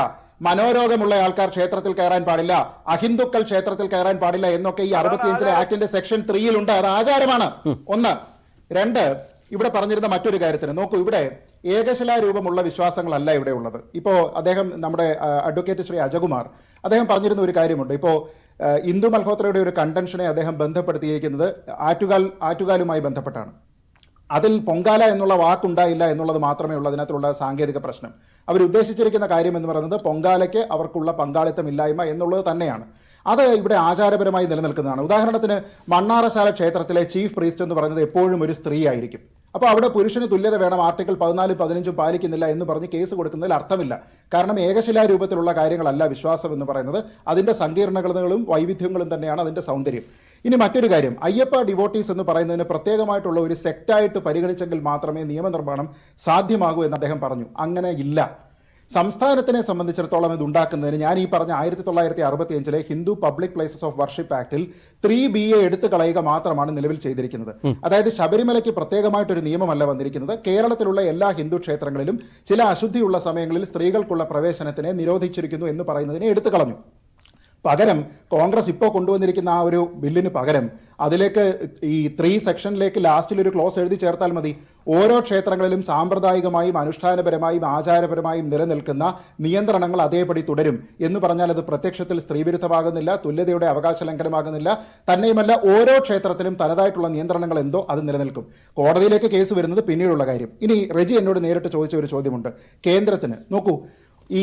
മനോരോഗമുള്ള ആൾക്കാർ ക്ഷേത്രത്തിൽ കയറാൻ പാടില്ല, അഹിന്ദുക്കൾ ക്ഷേത്രത്തിൽ കയറാൻ പാടില്ല എന്നൊക്കെ ഈ 65 ആക്ടിന്റെ സെക്ഷൻ 3 ഉണ്ട്. അത് ആചാരമാണ്. 1. 2, ഇവിടെ പറഞ്ഞിരുന്ന മറ്റൊരു കാര്യത്തിന് നോക്കൂ, ഇവിടെ ഏകശിലാരൂപമുള്ള വിശ്വാസങ്ങളല്ല ഇവിടെ ഉള്ളത്. ഇപ്പോൾ അദ്ദേഹം നമ്മുടെ അഡ്വക്കേറ്റ് ശ്രീ അജകുമാർ അദ്ദേഹം പറഞ്ഞിരുന്ന ഒരു കാര്യമുണ്ട്. ഇപ്പോൾ ഇന്ദു മൽഹോത്രയുടെ ഒരു കണ്ടൻഷനെ അദ്ദേഹം ബന്ധപ്പെടുത്തിയിരിക്കുന്നത് ആറ്റുകാലുമായി ബന്ധപ്പെട്ടാണ്. അതിൽ പൊങ്കാല എന്നുള്ള വാക്കുണ്ടായില്ല എന്നുള്ളത് മാത്രമേ ഉള്ളൂ അതിനകത്തുള്ള സാങ്കേതിക പ്രശ്നം. അവരുദ്ദേശിച്ചിരിക്കുന്ന കാര്യം എന്ന് പറയുന്നത് പൊങ്കാലയ്ക്ക് അവർക്കുള്ള പങ്കാളിത്തമില്ലായ്മ എന്നുള്ളത് തന്നെയാണ്. അത് ഇവിടെ ആചാരപരമായി നിലനിൽക്കുന്നതാണ്. ഉദാഹരണത്തിന് മണ്ണാറശാല ക്ഷേത്രത്തിലെ ചീഫ് പ്രീസ്റ്റ് എന്ന് പറയുന്നത് എപ്പോഴും ഒരു സ്ത്രീ ആയിരിക്കും. അപ്പോൾ അവിടെ പുരുഷന് തുല്യത വേണം, ആർട്ടിക്കിൾ 14, 15 പാലിക്കുന്നില്ല എന്ന് പറഞ്ഞ് കേസ് കൊടുക്കുന്നതിൽ അർത്ഥമില്ല. കാരണം ഏകശിലാരൂപത്തിലുള്ള കാര്യങ്ങളല്ല വിശ്വാസം എന്ന് പറയുന്നത്, അതിൻ്റെ സങ്കീർണതകളും വൈവിധ്യങ്ങളും തന്നെയാണ് അതിൻ്റെ സൗന്ദര്യം. ഇനി മറ്റൊരു കാര്യം, അയ്യപ്പ ഡിവോട്ടീസ് എന്ന് പറയുന്നതിന് പ്രത്യേകമായിട്ടുള്ള ഒരു സെക്റ്റായിട്ട് പരിഗണിച്ചെങ്കിൽ മാത്രമേ നിയമനിർമ്മാണം സാധ്യമാകൂ എന്ന് അദ്ദേഹം പറഞ്ഞു. അങ്ങനെ ഇല്ല. സംസ്ഥാനത്തിനെ സംബന്ധിച്ചിടത്തോളം ഇത് ഉണ്ടാക്കുന്നതിന് ഞാൻ ഈ പറഞ്ഞ 1965 Hindu public places of worship ആക്ടിൽ 3BA എടുത്തു കളയുക മാത്രമാണ് നിലവിൽ ചെയ്തിരിക്കുന്നത്. അതായത് ശബരിമലയ്ക്ക് പ്രത്യേകമായിട്ടൊരു നിയമമല്ല വന്നിരിക്കുന്നത്. കേരളത്തിലുള്ള എല്ലാ ഹിന്ദു ക്ഷേത്രങ്ങളിലും ചില അശുദ്ധിയുള്ള സമയങ്ങളിൽ സ്ത്രീകൾക്കുള്ള പ്രവേശനത്തിനെ നിരോധിച്ചിരിക്കുന്നു എന്ന് പറയുന്നതിനെ എടുത്തു കളഞ്ഞു. പകരം കോൺഗ്രസ് ഇപ്പോൾ കൊണ്ടുവന്നിരിക്കുന്ന ആ ഒരു ബില്ലിന് പകരം അതിലേക്ക് ഈ 3 സെക്ഷനിലേക്ക് ലാസ്റ്റിൽ ഒരു ക്ലോസ് എഴുതി ചേർത്താൽ മതി. ഓരോ ക്ഷേത്രങ്ങളിലും സാമ്പ്രദായികമായും അനുഷ്ഠാനപരമായും ആചാരപരമായും നിലനിൽക്കുന്ന നിയന്ത്രണങ്ങൾ അതേപടി തുടരും എന്ന് പറഞ്ഞാൽ അത് പ്രത്യക്ഷത്തിൽ സ്ത്രീവിരുദ്ധമാകുന്നില്ല, തുല്യതയുടെ അവകാശ ലംഘനമാകുന്നില്ല. തന്നെയുമല്ല ഓരോ ക്ഷേത്രത്തിലും തനതായിട്ടുള്ള നിയന്ത്രണങ്ങൾ എന്തോ അത് നിലനിൽക്കും. കോടതിയിലേക്ക് കേസ് വരുന്നത് പിന്നീടുള്ള കാര്യം. ഇനി റജി എന്നോട് നേരിട്ട് ചോദിച്ച ഒരു ചോദ്യമുണ്ട്. കേന്ദ്രത്തിന് നോക്കൂ, ഈ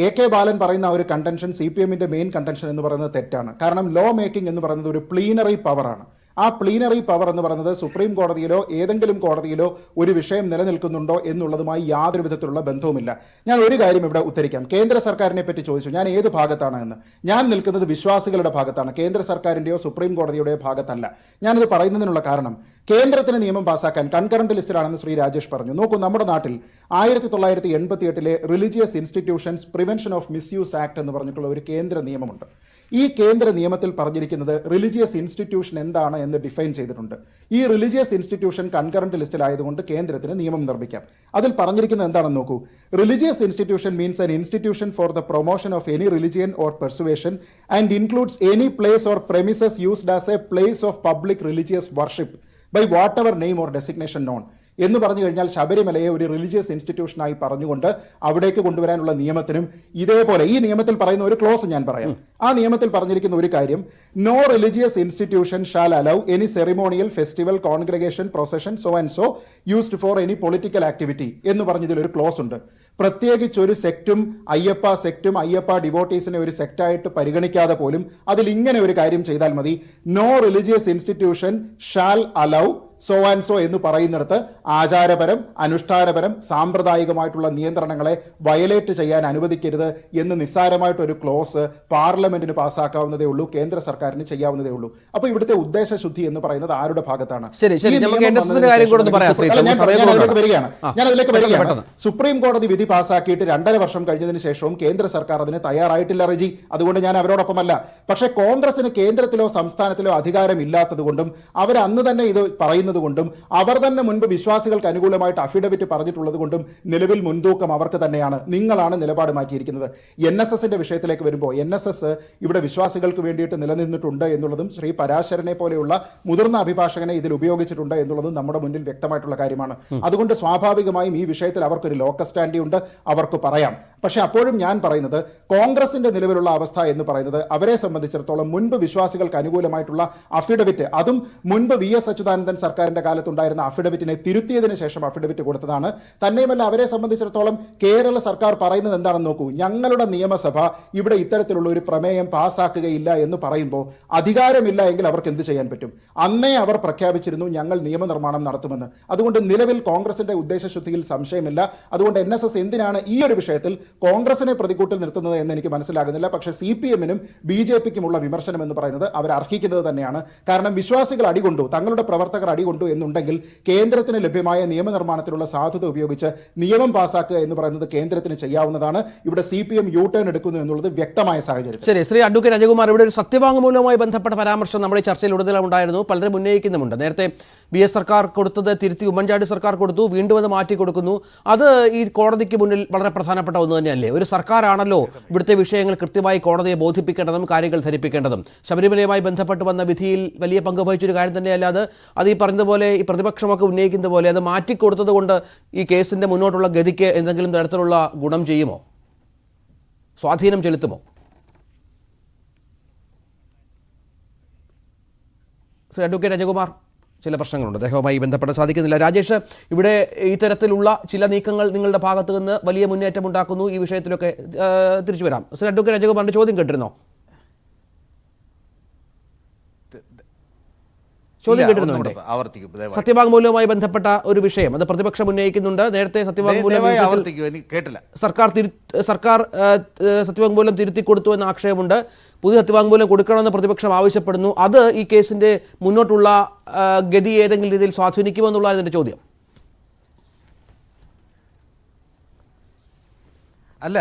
AK ബാലൻ പറയുന്ന ഒരു കണ്ടൻഷൻ CPMന്റെ മെയിൻ കണ്ടൻഷൻ എന്ന് പറയുന്നത് തെറ്റാണ്. കാരണം ലോ മേക്കിംഗ് എന്ന് പറയുന്നത് ഒരു പ്ലീനറി പവറാണ്. ആ പ്ലീനറി പവർ എന്ന് പറയുന്നത് സുപ്രീം കോടതിയിലോ ഏതെങ്കിലും കോടതിയിലോ ഒരു വിഷയം നിലനിൽക്കുന്നുണ്ടോ എന്നുള്ളതുമായി യാതൊരു വിധത്തിലുള്ള ബന്ധവുമില്ല. ഞാൻ ഒരു കാര്യം ഇവിടെ ഉത്തരിക്കാം. കേന്ദ്ര സർക്കാരിനെ പറ്റി ചോദിച്ചു ഞാൻ ഏത് ഭാഗത്താണ് എന്ന്. ഞാൻ നിൽക്കുന്നത് വിശ്വാസികളുടെ ഭാഗത്താണ്, കേന്ദ്ര സർക്കാരിൻ്റെയോ സുപ്രീം കോടതിയുടെയോ ഭാഗത്തല്ല. ഞാനിത് പറയുന്നതിനുള്ള കാരണം, കേന്ദ്രത്തിന് നിയമം പാസ്സാക്കാൻ കൺകറന്റ് ലിസ്റ്റിലാണെന്ന് ശ്രീ രാജേഷ് പറഞ്ഞു. നോക്കൂ, നമ്മുടെ നാട്ടിൽ 1988 religious institutions prevention of misuse act എന്ന് പറഞ്ഞിട്ടുള്ള ഒരു കേന്ദ്ര നിയമമുണ്ട്. ഈ കേന്ദ്ര നിയമത്തിൽ പറഞ്ഞിരിക്കുന്നത് റിലീജിയസ് ഇൻസ്റ്റിറ്റ്യൂഷൻ എന്താണ് എന്ന് ഡിഫൈൻ ചെയ്തിട്ടുണ്ട്. ഈ റിലീജിയസ് ഇൻസ്റ്റിറ്റ്യൂഷൻ കൺകറന്റ് ലിസ്റ്റിലായതുകൊണ്ട് കേന്ദ്രത്തിന് നിയമം നിർമ്മിക്കാം. അതിൽ പറഞ്ഞിരിക്കുന്നത് എന്താണെന്ന് നോക്കൂ. Religious institution means an institution for the promotion of any religion or persuasion and includes any place or premises used as a place of public religious worship by whatever name or designation known. എന്ന് പറഞ്ഞു കഴിഞ്ഞാൽ ശബരിമലയെ ഒരു religious ഇൻസ്റ്റിറ്റ്യൂഷനായി പറഞ്ഞുകൊണ്ട് അവിടേക്ക് കൊണ്ടുവരാനുള്ള നിയമത്തിനും ഇതേപോലെ ഈ നിയമത്തിൽ പറയുന്ന ഒരു ക്ലോസ് ഞാൻ പറയാം. ആ നിയമത്തിൽ പറഞ്ഞിരിക്കുന്ന ഒരു കാര്യം, no religious institution shall allow any ceremonial festival congregation procession so and so used for any political activity എന്ന് പറഞ്ഞതിലൊരു ക്ലോസ് ഉണ്ട്. പ്രത്യേകിച്ച് ഒരു സെക്റ്റും അയ്യപ്പ ഡിവോട്ടീസിനെ ഒരു സെക്റ്റായിട്ട് പരിഗണിക്കാതെ പോലും അതിൽ ഇങ്ങനെ ഒരു കാര്യം ചെയ്താൽ മതി. No religious institution shall allow so and so എന്ന് പറയുന്നിടത്ത് ആചാരപരം, അനുഷ്ഠാനപരം, സാമ്പ്രദായികമായിട്ടുള്ള നിയന്ത്രണങ്ങളെ വയലേറ്റ് ചെയ്യാൻ അനുവദിക്കരുത് എന്ന് നിസ്സാരമായിട്ടൊരു ക്ലോസ് പാർലമെന്റിന് പാസ്സാക്കാവുന്നതേ ഉള്ളൂ, കേന്ദ്ര സർക്കാരിന് ചെയ്യാവുന്നതേ ഉള്ളൂ. അപ്പൊ ഇവിടുത്തെ ഉദ്ദേശശുദ്ധി എന്ന് പറയുന്നത് ആരുടെ ഭാഗത്താണ്? ഞാൻ അതിലേക്ക് വരികയാണ്. സുപ്രീം കോടതി വിധി പാസ്സാക്കിയിട്ട് 2.5 വർഷം കഴിഞ്ഞതിന് ശേഷവും കേന്ദ്ര സർക്കാർ അതിന് തയ്യാറായിട്ടില്ല റജി. അതുകൊണ്ട് ഞാൻ അവരോടൊപ്പമല്ല. പക്ഷേ കോൺഗ്രസിന് കേന്ദ്രത്തിലോ സംസ്ഥാനത്തിലോ അധികാരം ഇല്ലാത്തത് കൊണ്ടും അവർ അന്ന് തന്നെ ഇത് പറയുന്നത് കൊണ്ടും അവർ തന്നെ മുൻപ് വിശ്വാസികൾക്ക് അനുകൂലമായിട്ട് അഫിഡവിറ്റ് പറഞ്ഞിട്ടുള്ളത് കൊണ്ടും നിലവിൽ മുൻതൂക്കം അവർക്ക് തന്നെയാണ്. നിങ്ങളാണ് നിലപാട് മാറ്റിയിരിക്കുന്നത്. NSSന്റെ വിഷയത്തിലേക്ക് വരുമ്പോൾ NSS ഇവിടെ വിശ്വാസികൾക്ക് വേണ്ടിയിട്ട് നിലനിന്നിട്ടുണ്ട് എന്നുള്ളതും ശ്രീ പരാശരനെ പോലെയുള്ള മുതിർന്ന അഭിഭാഷകനെ ഇതിൽ ഉപയോഗിച്ചിട്ടുണ്ട് എന്നുള്ളതും നമ്മുടെ മുന്നിൽ വ്യക്തമായിട്ടുള്ള കാര്യമാണ്. അതുകൊണ്ട് സ്വാഭാവികമായും ഈ വിഷയത്തിൽ അവർക്കൊരു ലോക്കൽ സ്റ്റാൻഡി ഉണ്ട്, അവർക്ക് പറയാം. പക്ഷെ അപ്പോഴും ഞാൻ പറയുന്നത് കോൺഗ്രസിന്റെ നിലവിലുള്ള അവസ്ഥ എന്ന് പറയുന്നത് അവരെ സംബന്ധിച്ചിടത്തോളം മുൻപ് വിശ്വാസികൾക്ക് അനുകൂലമായിട്ടുള്ള അഫിഡവിറ്റ്, അതും മുൻപ് VS അച്യുതാനന്ദൻ സർക്കാരിന്റെ കാലത്തുണ്ടായിരുന്ന അഫിഡവിറ്റിനെ തിരുത്തിയതിനു ശേഷം അഫിഡവിറ്റ് കൊടുത്തതാണ്. തന്നെയുമല്ല അവരെ സംബന്ധിച്ചിടത്തോളം കേരള സർക്കാർ പറയുന്നത് എന്താണെന്ന് നോക്കൂ. ഞങ്ങളുടെ നിയമസഭ ഇവിടെ ഇത്തരത്തിലുള്ള ഒരു പ്രമേയം പാസ്സാക്കുകയില്ല എന്ന് പറയുമ്പോൾ അധികാരമില്ല എങ്കിൽ അവർക്ക് എന്ത് ചെയ്യാൻ പറ്റും? അന്നേ അവർ പ്രഖ്യാപിച്ചിരുന്നു ഞങ്ങൾ നിയമനിർമ്മാണം നടത്തുമെന്ന്. അതുകൊണ്ട് നിലവിൽ കോൺഗ്രസിന്റെ ഉദ്ദേശശുദ്ധിയിൽ സംശയമില്ല. അതുകൊണ്ട് NSS എന്തിനാണ് ഈ ഒരു വിഷയത്തിൽ കോൺഗ്രസിനെ പ്രതികൂട്ടിൽ നിർത്തുന്നത് എന്ന് എനിക്ക് മനസ്സിലാകുന്നില്ല. പക്ഷേ CPMനും BJPക്കുമുള്ള വിമർശനം എന്ന് പറയുന്നത് അവർ അർഹിക്കുന്നത് തന്നെയാണ്. കാരണം വിശ്വാസികൾ അടികൊണ്ടു, തങ്ങളുടെ പ്രവർത്തകർ അടികൊണ്ടു എന്നുണ്ടെങ്കിൽ കേന്ദ്രത്തിന് ലഭ്യമായ നിയമനിർമ്മാണത്തിലുള്ള സാധുത ഉപയോഗിച്ച് നിയമം പാസ്സാക്കുക എന്ന് പറയുന്നത് കേന്ദ്രത്തിന് ചെയ്യാവുന്നതാണ്. ഇവിടെ CPM U-ടേൺ എടുക്കുന്നു എന്നുള്ളത് വ്യക്തമായ സാഹചര്യം. ശരി, ശ്രീ അഡ്വക്കേറ്റ് അജയകുമാർ, ഇവിടെ ഒരു സത്യവാങ്മൂലവുമായി ബന്ധപ്പെട്ട പരാമർശം നമ്മുടെ ചർച്ചയിൽ ഉടനീളം ഉണ്ടായിരുന്നു. പലരും ഉന്നയിക്കുന്നുമുണ്ട്. നേരത്തെ BS സർക്കാർ കൊടുത്തത് തിരുത്തി ഉമ്മൻചാണ്ടി സർക്കാർ കൊടുത്തു, വീണ്ടും അത് മാറ്റി കൊടുക്കുന്നു. അത് ഈ കോടതിക്ക് മുന്നിൽ വളരെ പ്രധാനപ്പെട്ട ഒന്ന് തന്നെയല്ലേ? ഒരു സർക്കാരാണല്ലോ ഇവിടുത്തെ വിഷയങ്ങൾ കൃത്യമായി കോടതിയെ ബോധിപ്പിക്കേണ്ടതും കാര്യങ്ങൾ ധരിപ്പിക്കേണ്ടതും. ശബരിമലയുമായി ബന്ധപ്പെട്ട് വന്ന വിധിയിൽ വലിയ പങ്ക് വഹിച്ചൊരു കാര്യം തന്നെയല്ലാതെ അത് ഈ പറഞ്ഞതുപോലെ ഈ പ്രതിപക്ഷമൊക്കെ ഉന്നയിക്കുന്ന പോലെ അത് മാറ്റിക്കൊടുത്തത് കൊണ്ട് ഈ കേസിന്റെ മുന്നോട്ടുള്ള ഗതിക്ക് എന്തെങ്കിലും തരത്തിലുള്ള ഗുണം ചെയ്യുമോ, സ്വാധീനം ചെലുത്തുമോ? ശ്രീ അഡ്വക്കേറ്റ് അജയകുമാർ, ചില പ്രശ്നങ്ങളുണ്ട്, അദ്ദേഹവുമായി ബന്ധപ്പെടാൻ സാധിക്കുന്നില്ല. രാജേഷ്, ഇവിടെ ഇത്തരത്തിലുള്ള ചില നീക്കങ്ങൾ നിങ്ങളുടെ ഭാഗത്ത് നിന്ന് വലിയ മുന്നേറ്റം ഉണ്ടാക്കുന്നു. ഈ വിഷയത്തിലൊക്കെ തിരിച്ചു വരാം. ശ്രീ അഡ്വക്കേറ്റ് അജയകുമാറിന്റെ ചോദ്യം കേട്ടിരുന്നോ? സത്യവാങ്മൂലവുമായി ബന്ധപ്പെട്ട ഒരു വിഷയം, അത് പ്രതിപക്ഷം ഉന്നയിക്കുന്നുണ്ട്. നേരത്തെ സത്യവാങ്മൂലം സർക്കാർ സത്യവാങ്മൂലം തിരുത്തി കൊടുത്തു എന്ന ആക്ഷേപമുണ്ട്. പുതിയ സത്യവാങ്മൂലം കൊടുക്കണമെന്ന് പ്രതിപക്ഷം ആവശ്യപ്പെടുന്നു. അത് ഈ കേസിന്റെ മുന്നോട്ടുള്ള ഗതി ഏതെങ്കിലും രീതിയിൽ സ്വാധീനിക്കുമോ എന്നുള്ളതാണ് എൻ്റെ ചോദ്യം. അല്ല,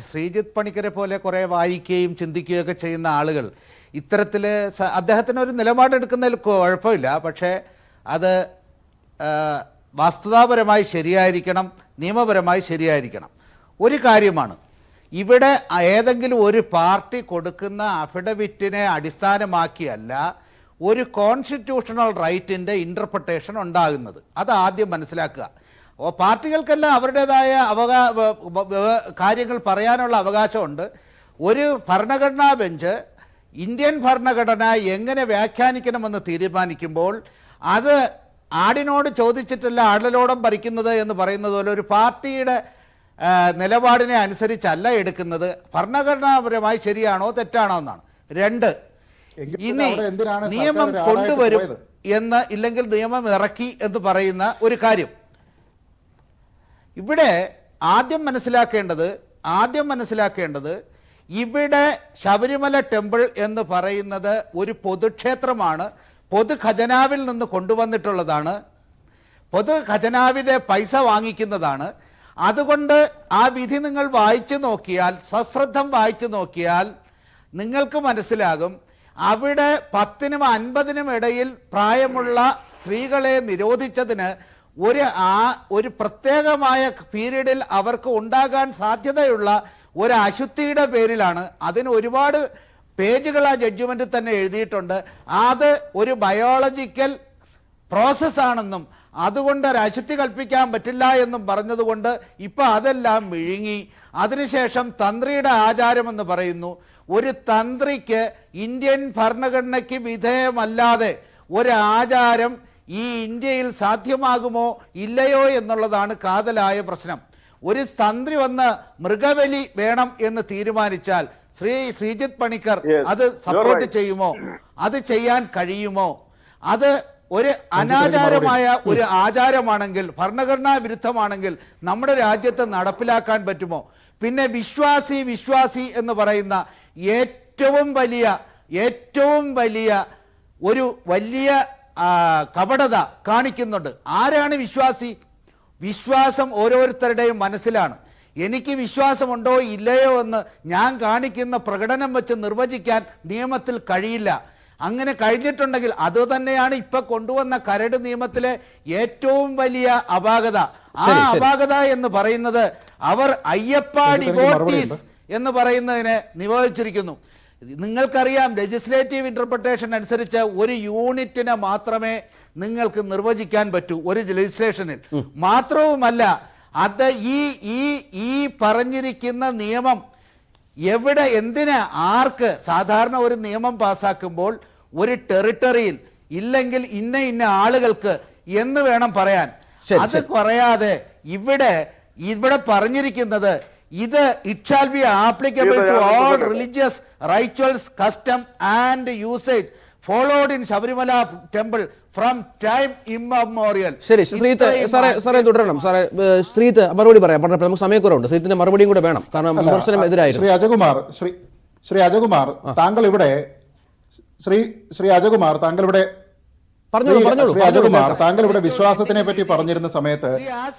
ശ്രീജിത്ത് പണിക്കരെ പോലെ കുറേ വായിക്കുകയും ചിന്തിക്കുകയൊക്കെ ചെയ്യുന്ന ആളുകൾ ഇത്തരത്തിൽ അദ്ദേഹത്തിന് ഒരു നിലപാടെടുക്കുന്നതിൽ കുഴപ്പമില്ല. പക്ഷേ അത് വാസ്തുതാപരമായി ശരിയായിരിക്കണം, നിയമപരമായി ശരിയായിരിക്കണം. ഒരു കാര്യമാണ്, ഇവിടെ ഏതെങ്കിലും ഒരു പാർട്ടി കൊടുക്കുന്ന അഫിഡവിറ്റിനെ അടിസ്ഥാനമാക്കിയല്ല ഒരു കോൺസ്റ്റിറ്റ്യൂഷണൽ റൈറ്റിൻ്റെ ഇൻ്റർപ്രിട്ടേഷൻ ഉണ്ടാകുന്നത്. അത് ആദ്യം മനസ്സിലാക്കുക. പാർട്ടികൾക്കെല്ലാം അവരുടേതായ കാര്യങ്ങൾ പറയാനുള്ള അവകാശമുണ്ട്. ഒരു ഭരണഘടനാ ബെഞ്ച് ഇന്ത്യൻ ഭരണഘടന എങ്ങനെ വ്യാഖ്യാനിക്കണമെന്ന് തീരുമാനിക്കുമ്പോൾ അത് ആടിനോട് ചോദിച്ചിട്ടല്ല ആടലോടം ഭരിക്കുന്നത് എന്ന് പറയുന്നത് പോലെ ഒരു പാർട്ടിയുടെ നിലപാടിനെ അനുസരിച്ചല്ല എടുക്കുന്നത്. ഭരണഘടനാപരമായി ശരിയാണോ തെറ്റാണോ എന്നാണ്. 2, ഇനി നിയമം കൊണ്ടുവരും എന്ന് ഇല്ലെങ്കിൽ നിയമം ഇറക്കി എന്ന് പറയുന്ന ഒരു കാര്യം. ഇവിടെ ആദ്യം മനസ്സിലാക്കേണ്ടത് ഇവിടെ ശബരിമല ടെമ്പിൾ എന്ന് പറയുന്നത് ഒരു പൊതുക്ഷേത്രമാണ്, പൊതു ഖജനാവിൽ നിന്ന് കൊണ്ടുവന്നിട്ടുള്ളതാണ്, പൊതു ഖജനാവിൻ്റെ പൈസ വാങ്ങിക്കുന്നതാണ്. അതുകൊണ്ട് ആ വിധി നിങ്ങൾ വായിച്ചു നോക്കിയാൽ, സശ്രദ്ധം വായിച്ചു നോക്കിയാൽ നിങ്ങൾക്ക് മനസ്സിലാകും അവിടെ 10നും 50നും ഇടയിൽ പ്രായമുള്ള സ്ത്രീകളെ നിരോധിച്ചതിന് ഒരു പ്രത്യേകമായ പീരീഡിൽ അവർക്ക് ഉണ്ടാകാൻ സാധ്യതയുള്ള ഒരു അശുദ്ധിയുടെ പേരിലാണ്. അതിന് ഒരുപാട് പേജുകൾ ആ ജഡ്ജ്മെന്റിൽ തന്നെ എഴുതിയിട്ടുണ്ട്. അത് ഒരു ബയോളജിക്കൽ പ്രോസസ്സാണെന്നും അതുകൊണ്ട് ഒരു അശുദ്ധി കൽപ്പിക്കാൻ പറ്റില്ല എന്നും പറഞ്ഞതുകൊണ്ട് ഇപ്പം അതെല്ലാം വിഴുങ്ങി. അതിനുശേഷം തന്ത്രിയുടെ ആചാരമെന്ന് പറയുന്നു. ഒരു തന്ത്രിക്ക് ഇന്ത്യൻ ഭരണഘടനയ്ക്ക് വിധേയമല്ലാതെ ഒരു ആചാരം ഈ ഇന്ത്യയിൽ സാധ്യമാകുമോ ഇല്ലയോ എന്നുള്ളതാണ് കാതലായ പ്രശ്നം. ഒരു തന്ത്രി വന്ന് മൃഗബലി വേണം എന്ന് തീരുമാനിച്ചാൽ ശ്രീജിത്ത് പണിക്കർ അത് സപ്പോർട്ട് ചെയ്യുമോ? അത് ചെയ്യാൻ കഴിയുമോ? അത് ഒരു അനാചാരമായ ഒരു ആചാരമാണെങ്കിൽ, ഭരണഘടനാ വിരുദ്ധമാണെങ്കിൽ നമ്മുടെ രാജ്യത്ത് നടപ്പിലാക്കാൻ പറ്റുമോ? പിന്നെ വിശ്വാസി എന്ന് പറയുന്ന ഏറ്റവും വലിയ ഒരു വലിയ കപടത കാണിക്കുന്നുണ്ട്. ആരാണ് വിശ്വാസി? വിശ്വാസം ഓരോരുത്തരുടെയും മനസ്സിലാണ്. എനിക്ക് വിശ്വാസമുണ്ടോ ഇല്ലയോ എന്ന് ഞാൻ കാണിക്കുന്ന പ്രകടനം വെച്ച് നിർവചിക്കാൻ നിയമത്തിൽ കഴിയില്ല. അങ്ങനെ കഴിഞ്ഞിട്ടുണ്ടെങ്കിൽ അത് തന്നെയാണ് ഇപ്പൊ കൊണ്ടുവന്ന കരട് നിയമത്തിലെ ഏറ്റവും വലിയ അപാകത. ആ അപാകത എന്ന് പറയുന്നത് അവർ അയ്യപ്പ ഡിവോട്ടീസ് എന്ന് പറയുന്നതിനെ നിരോധിച്ചിരിക്കുന്നു. നിങ്ങൾക്കറിയാം, ലെജിസ്ലേറ്റീവ് ഇന്റർപ്രിട്ടേഷൻ അനുസരിച്ച് ഒരു യൂണിറ്റിനെ മാത്രമേ നിങ്ങൾക്ക് നിർവചിക്കാൻ പറ്റൂ ഒരു ലെജിസ്ലേഷനിൽ. മാത്രവുമല്ല, അത് ഈ പറഞ്ഞിരിക്കുന്ന നിയമം എവിടെ, എന്തിന്, ആർക്ക്? സാധാരണ ഒരു നിയമം പാസ്സാക്കുമ്പോൾ ഒരു ടെറിട്ടറിയിൽ ഇല്ലെങ്കിൽ ഇന്ന ആളുകൾക്ക് എന്ന് വേണം പറയാൻ. അത് പറയാതെ ഇവിടെ പറഞ്ഞിരിക്കുന്നത് ഇത് it shall be applicable to all religious rituals custom and usage followed in Sabarimala temple from time immemorial. ശരി, ശ്രീത്ത് സാറേ തുടരണം. സാറേ ശ്രീത്ത് മറുപടി പറയാം. നമുക്ക് സമയക്കുറവുണ്ട്. ശ്രീത്തിന്റെ മറുപടിയും കൂടെ വേണം, കാരണം വിമർശനം എതിരായിരുന്നു. ശ്രീ അജകുമാർ താങ്കൾ ഇവിടെ താങ്കൾ ഇവിടെ വിശ്വാസത്തിനെ പറ്റി പറഞ്ഞിരുന്ന സമയത്ത്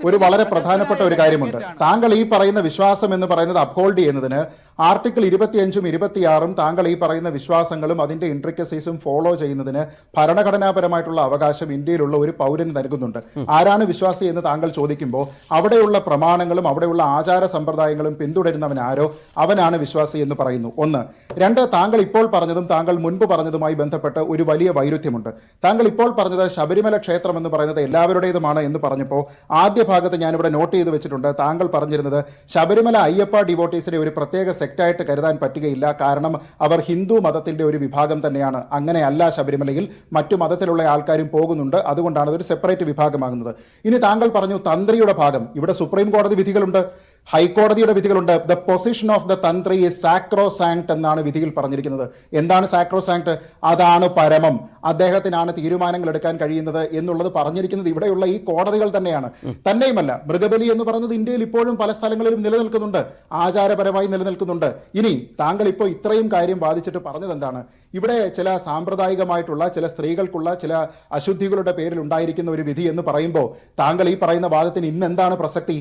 ഒരു വളരെ പ്രധാനപ്പെട്ട ഒരു കാര്യമുണ്ട്. താങ്കൾ ഈ പറയുന്ന വിശ്വാസം എന്ന് പറയുന്നത് അപ്ഹോൾഡ് ചെയ്യുന്നതിന് ആർട്ടിക്കിൾ 25ഉം 26ഉം താങ്കൾ ഈ പറയുന്ന വിശ്വാസങ്ങളും അതിന്റെ ഇൻട്രിക്കസീസും ഫോളോ ചെയ്യുന്നതിന് ഭരണഘടനാപരമായിട്ടുള്ള അവകാശം ഇന്ത്യയിലുള്ള ഒരു പൗരന് നൽകുന്നുണ്ട്. ആരാണ് വിശ്വാസി എന്ന് താങ്കൾ ചോദിക്കുമ്പോൾ അവിടെയുള്ള പ്രമാണങ്ങളും അവിടെയുള്ള ആചാര സമ്പ്രദായങ്ങളും പിന്തുടരുന്നവൻ ആരോ അവനാണ് വിശ്വാസി എന്ന് പറയുന്നു. ഒന്ന്. രണ്ട്, താങ്കൾ ഇപ്പോൾ പറഞ്ഞതും താങ്കൾ മുൻപ് പറഞ്ഞതുമായി ബന്ധപ്പെട്ട് ഒരു വലിയ വൈരുദ്ധ്യമുണ്ട്. താങ്കൾ ഇപ്പോൾ പറഞ്ഞത് ശബരിമല ക്ഷേത്രം എന്ന് പറയുന്നത് എല്ലാവരുടേതുമാണ് എന്ന് പറഞ്ഞപ്പോൾ ആദ്യ ഭാഗത്ത് ഞാനിവിടെ നോട്ട് ചെയ്ത് വെച്ചിട്ടുണ്ട്. താങ്കൾ പറഞ്ഞിരുന്നത് ശബരിമല അയ്യപ്പ ഡിവോട്ടീസിനെ ഒരു പ്രത്യേക സെക്റ്റായിട്ട് കരുതാൻ പറ്റുകയില്ല, കാരണം അവർ ഹിന്ദു മതത്തിന്റെ ഒരു വിഭാഗം തന്നെയാണ്. അങ്ങനെയല്ല, ശബരിമലയിൽ മറ്റു മതത്തിലുള്ള ആൾക്കാരും പോകുന്നുണ്ട്, അതുകൊണ്ടാണ് അതൊരു സെപ്പറേറ്റ് വിഭാഗമാകുന്നത്. ഇനി താങ്കൾ പറഞ്ഞു തന്ത്രിയുടെ ഭാഗം. ഇവിടെ സുപ്രീം കോടതി വിധികളുണ്ട്, ഹൈക്കോടതിയുടെ വിധികളുണ്ട്. ദ പൊസിഷൻ ഓഫ് ദ തന്ത്രി ഈസ് സാക്രോസാങ്ക്ട് എന്നാണ് വിധിയിൽ പറഞ്ഞിരിക്കുന്നത്. എന്താണ് സാക്രോസാങ്ക്ട്? അതാണ് പരമം, അദ്ദേഹത്തിനാണ് തീരുമാനങ്ങൾ എടുക്കാൻ കഴിയുന്നത് എന്നുള്ളത് പറഞ്ഞിരിക്കുന്നത് ഇവിടെയുള്ള ഈ കോടതികൾ തന്നെയാണ്. തന്നെയുമല്ല, മൃഗബലി എന്ന് പറയുന്നത് ഇന്ത്യയിൽ ഇപ്പോഴും പല സ്ഥലങ്ങളിലും നിലനിൽക്കുന്നുണ്ട്, ആചാരപരമായി നിലനിൽക്കുന്നുണ്ട്. ഇനി താങ്കൾ ഇപ്പോൾ ഇത്രയും കാര്യം വാദിച്ചിട്ട് പറഞ്ഞത് എന്താണ്? ഇവിടെ ചില സാമ്പ്രദായികമായിട്ടുള്ള ചില സ്ത്രീകൾക്കുള്ള ചില അശുദ്ധികളുടെ പേരിൽ ഉണ്ടായിരിക്കുന്ന ഒരു വിധി എന്ന് പറയുമ്പോൾ താങ്കൾ ഈ പറയുന്ന വാദത്തിന് ഇന്ന് എന്താണ് പ്രസക്തി?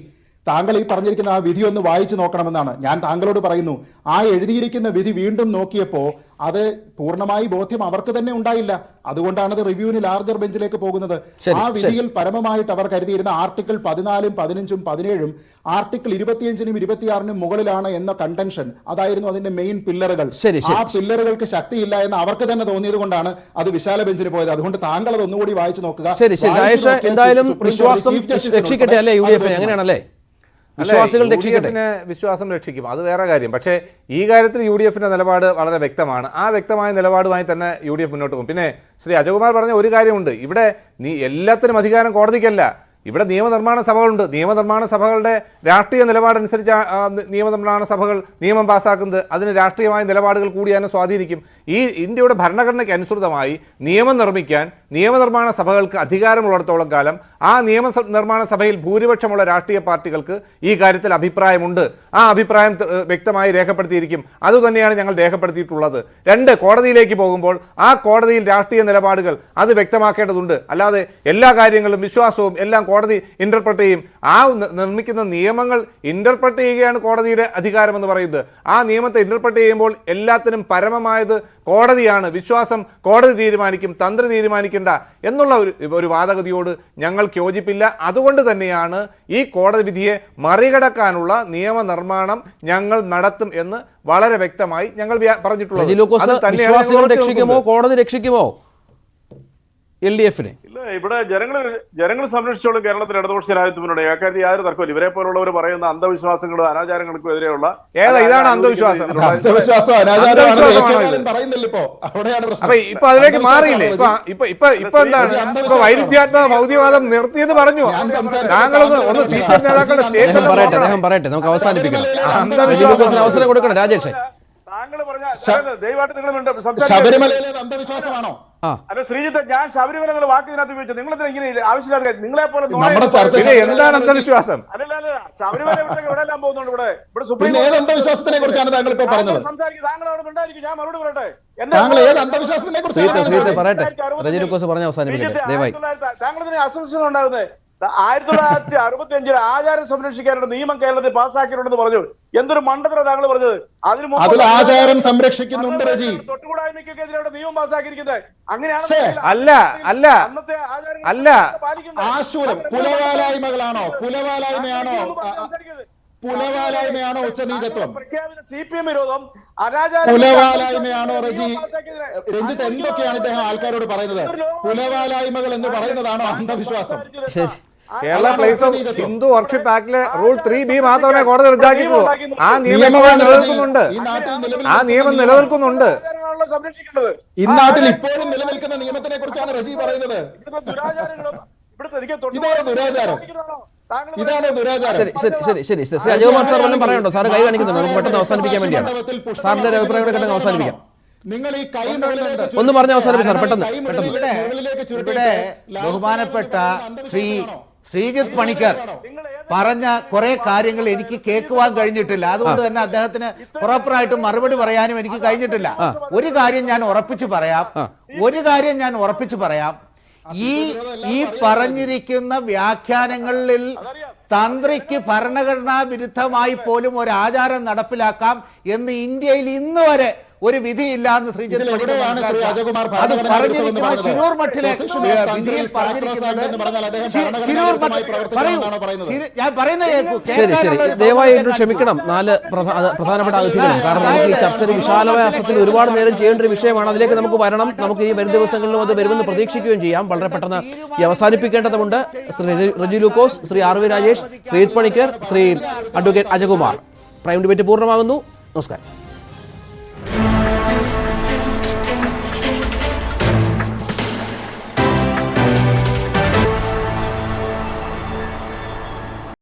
താങ്കൾ ഈ പറഞ്ഞിരിക്കുന്ന ആ വിധി ഒന്ന് വായിച്ചു നോക്കണമെന്നാണ് ഞാൻ താങ്കളോട് പറയുന്നു. ആ എഴുതിയിരിക്കുന്ന വിധി വീണ്ടും നോക്കിയപ്പോൾ അത് പൂർണ്ണമായി ബോധ്യം അവർക്ക് തന്നെ ഉണ്ടായില്ല. അതുകൊണ്ടാണ് അത് റിവ്യൂവിന് ലാർജർ ബെഞ്ചിലേക്ക് പോകുന്നത്. ആ വിധിയിൽ പരമമായിട്ട് അവർ കരുതിയിരുന്ന ആർട്ടിക്കിൾ 14, 15, 17 ആർട്ടിക്കിൾ 25നും 26നും മുകളിലാണ് എന്ന കണ്ടൻഷൻ, അതായിരുന്നു അതിന്റെ മെയിൻ പില്ലറുകൾ. ആ പില്ലറുകൾക്ക് ശക്തിയില്ല എന്ന് അവർക്ക് തന്നെ തോന്നിയത് കൊണ്ടാണ് അത് വിശാല ബെഞ്ചിന് പോയത്. അതുകൊണ്ട് താങ്കൾ അത് ഒന്നുകൂടി വായിച്ചു നോക്കുക. എന്തായാലും വിശ്വാസം രക്ഷിക്കട്ടെ അല്ലേ UDF? അങ്ങനെയാണല്ലേ? വിശ്വാസം രക്ഷിക്കും, അത് വേറെ കാര്യം. പക്ഷേ ഈ കാര്യത്തിൽ UDFന്റെ നിലപാട് വളരെ വ്യക്തമാണ്. ആ വ്യക്തമായ നിലപാടുമായി തന്നെ UDF മുന്നോട്ട് പോകും. പിന്നെ ശ്രീ അജകുമാർ പറഞ്ഞ ഒരു കാര്യമുണ്ട്, ഇവിടെ എല്ലാത്തിനും അധികാരം കോടതിക്കല്ല. ഇവിടെ നിയമനിർമ്മാണ സഭകളുണ്ട്. നിയമനിർമ്മാണ സഭകളുടെ രാഷ്ട്രീയ നിലപാടനുസരിച്ച് നിയമനിർമ്മാണ സഭകൾ നിയമം പാസ്സാക്കുന്നത് അതിന് രാഷ്ട്രീയമായ നിലപാടുകൾ കൂടി അതിനെ സ്വാധീനിക്കും. ഈ ഇന്ത്യയുടെ ഭരണഘടനയ്ക്ക് അനുസൃതമായി നിയമം നിർമ്മിക്കാൻ നിയമനിർമ്മാണ സഭകൾക്ക് അധികാരമുള്ളിടത്തോളം കാലം ആ നിയമനിർമ്മാണ സഭയിൽ ഭൂരിപക്ഷമുള്ള രാഷ്ട്രീയ പാർട്ടികൾക്ക് ഈ കാര്യത്തിൽ അഭിപ്രായമുണ്ട്. ആ അഭിപ്രായം വ്യക്തമായി രേഖപ്പെടുത്തിയിരിക്കും. അതുതന്നെയാണ് ഞങ്ങൾ രേഖപ്പെടുത്തിയിട്ടുള്ളത്. 2, കോടതിയിലേക്ക് പോകുമ്പോൾ ആ കോടതിയിൽ രാഷ്ട്രീയ നിലപാടുകൾ അത് വ്യക്തമാക്കേണ്ടതുണ്ട്. അല്ലാതെ എല്ലാ കാര്യങ്ങളും വിശ്വാസവും എല്ലാം കോടതി ഇന്റർപ്രറ്റ് ചെയ്യും. ആ നിർമ്മിക്കുന്ന നിയമങ്ങൾ ഇന്റർപ്രറ്റ് ചെയ്യുകയാണ് കോടതിയുടെ അധികാരമെന്ന് പറയുന്നത്. ആ നിയമത്തെ ഇന്റർപ്രറ്റ് ചെയ്യുമ്പോൾ എല്ലാത്തിനും പരമമായത് കോടതിയാണ്. വിശ്വാസം കോടതി തീരുമാനിക്കും, തന്ത്രി തീരുമാനിക്കേണ്ട എന്നുള്ള ഒരു വാദഗതിയോട് ഞങ്ങൾക്ക് യോജിപ്പില്ല. അതുകൊണ്ട് തന്നെയാണ് ഈ കോടതി വിധിയെ മറികടക്കാനുള്ള നിയമനിർമ്മാണം ഞങ്ങൾ നടത്തും എന്ന് വളരെ വ്യക്തമായി ഞങ്ങൾ പറഞ്ഞിട്ടുള്ളത്. വിശ്വാസികൾ രക്ഷിക്കുമോ കോടതി രക്ഷിക്കുമോ LDF-നെ? ഇല്ല, ഇവിടെ ജനങ്ങൾ സംരക്ഷിച്ചോളും കേരളത്തിൽ ഇടതുപക്ഷ ജനാധിപത്യത്തിനുണ്ട്. ഏക്കാര്യത്തിൽ യാതൊരു തർക്കമില്ല. ഇവരെ പോലുള്ളവർ പറയുന്ന അന്ധവിശ്വാസങ്ങളും അനാചാരങ്ങൾക്കും എതിരെയുള്ള ഇതാണ് അന്ധവിശ്വാസം. അപ്പൊ ഇപ്പൊ അതിലേക്ക് മാറിയില്ലേ? ഇപ്പൊ എന്താണ് ഇപ്പൊ വൈരുദ്ധ്യാത്മക ഭൗതികവാദം നിർത്തിയെന്ന് പറഞ്ഞു. താങ്കളൊന്ന് CPM നേതാക്കളുടെ അദ്ദേഹം പറയട്ടെ, നമുക്ക് അവസാനിപ്പിക്കണം. അവസരം കൊടുക്കണം. രാജേഷ്, താങ്കൾ പറഞ്ഞ ദയവായിട്ട് നിങ്ങൾ ശബരിമലയിലെ അന്ധവിശ്വാസമാണോ? അല്ല ശ്രീജിത്ത്, ഞാൻ ശബരിമല എന്നുള്ള വാക്ക് ഇതിനകത്ത് ഉപയോഗിച്ചു. നിങ്ങളെന്താ ഇങ്ങനെ ആവശ്യമില്ലാതെ നിങ്ങളെ പോലെ എന്താണ് അന്ധവിശ്വാസം? അല്ലല്ല, ശബരിമല എവിടെയെല്ലാം പോകുന്നുണ്ട്. ഇവിടെ സുപ്രീം അന്ധവിശ്വാസത്തിനെ കുറിച്ചാണ് താങ്കൾ ഇപ്പൊ പറഞ്ഞത്. സംസാരിക്കും. താങ്കൾ അവിടെ ഉണ്ടായിരിക്കും. ഞാൻ മറുപടി പറയട്ടെ. താങ്കൾ ഏത് അന്ധവിശ്വാസത്തിനെ കുറിച്ച് പറയട്ടെ. പറഞ്ഞ അവസാനിപ്പിക്കട്ടെ ദയവായി. താങ്കൾ ഇതിന് അസോസിയേഷൻ ഉണ്ടാകുന്നത് 1965 ആചാരം സംരക്ഷിക്കാനുള്ള നിയമം കേരളത്തിൽ പാസ്സാക്കിയിട്ടുണ്ടെന്ന് പറഞ്ഞു. എന്തൊരു മണ്ടത്തരം താങ്കൾ പറഞ്ഞത്. അതിൽ ആചാരം സംരക്ഷിക്കുന്നുണ്ട്. തൊട്ടുകൂടായ്മയ്ക്കെതിരെ നിയമം പാസ്സാക്കിയിരിക്കുന്നത് അങ്ങനെയാണ്. അല്ല ആശൂലം കുലവാലായ്മകളാണോ? കുലവാലായ്മയാണോ ഉച്ചനീചത്വം? പ്രഖ്യാപിത CPM വിരോധം കുലവാലായ്മയാണോ? രഞ്ജിത്ത്, എന്തൊക്കെയാണ് ഇദ്ദേഹം ആൾക്കാരോട് പറയുന്നത്? കുലവാലായ്മകൾ എന്ന് പറയുന്നതാണോ അന്ധവിശ്വാസം? Kerala place of Hindu worship ആക്ടിലെ റൂൾ 3B മാത്രമേ കോടതി റദ്ദാക്കിയിട്ടുള്ളൂ. ആ നിയമം നിലനിൽക്കുന്നുണ്ട്. ആ നിയമം നിലനിൽക്കുന്നുണ്ട്. ഇന്നാട്ടിൽ ഇപ്പോഴും നിലനിൽക്കുന്ന നിയമത്തിനെ കുറിച്ചാണ് റജി പറയുന്നത്. ഇതാണോ ദുരാചാരം? ശരി. ശ്രീ അജയകുമാർ സാർ വല്ലതും പറയണ്ടോ? സാറ് കൈ കാണിക്കുന്നുണ്ട്. നമുക്ക് പെട്ടെന്ന് അവസാനിപ്പിക്കാൻ വേണ്ടിയാണ്. സാറിന്റെ ഒരു അഭിപ്രായം കൂടെ അവസാനിപ്പിക്കാം. നിങ്ങൾ ഈ കൈ ഒന്ന് പറഞ്ഞ അവസാനിപ്പിക്കും സാർ. പെട്ടെന്ന്. ഇവിടെ ബഹുമാനപ്പെട്ട ശ്രീജിത്ത് പണിക്കർ പറഞ്ഞ കുറെ കാര്യങ്ങൾ എനിക്ക് കേൾക്കുവാൻ കഴിഞ്ഞിട്ടില്ല. അതുകൊണ്ട് തന്നെ അദ്ദേഹത്തിന് പ്രോപ്പറായിട്ട് മറുപടി പറയാനും എനിക്ക് കഴിഞ്ഞിട്ടില്ല. ഒരു കാര്യം ഞാൻ ഉറപ്പിച്ചു പറയാം. ഈ പറഞ്ഞിരിക്കുന്ന വ്യാഖ്യാനങ്ങളിൽ തന്ത്രിക്ക് ഭരണഘടനാ വിരുദ്ധമായി പോലും ഒരു ആചാരം നടപ്പിലാക്കാം എന്ന് ഇന്ത്യയിൽ ഇന്ന് വരെ ഒരു വിധിയില്ല എന്ന് ശ്രീജിത്ത് അത് പറഞ്ഞിരിക്കുന്ന ശിരൂർ മഠിലെ വിധിയിൽ ഞാൻ പറയുന്നത് കേൾക്കൂ. ശരി. ദയവായി ക്ഷമിക്കണം. 4 പ്രധാനപ്പെട്ട അതിഥികളും. കാരണം നമുക്ക് ഈ ചർച്ച വിശാലമായ അർത്ഥത്തിൽ ഒരുപാട് നേരം ചെയ്യേണ്ട ഒരു വിഷയമാണ്. അതിലേക്ക് നമുക്ക് വരണം. നമുക്ക് ഈ വരും ദിവസങ്ങളിലും അത് വരുമെന്ന് പ്രതീക്ഷിക്കുകയും ചെയ്യാം. വളരെ പെട്ടെന്ന് ഈ അവസാനിപ്പിക്കേണ്ടതുണ്ട്. Shri Reji Lukose, Shri RV Rajesh, Sreejith Panicker, Shri advocate Ajayakumar. Prime debate പൂർണ്ണമാകുന്നു. നമസ്കാരം.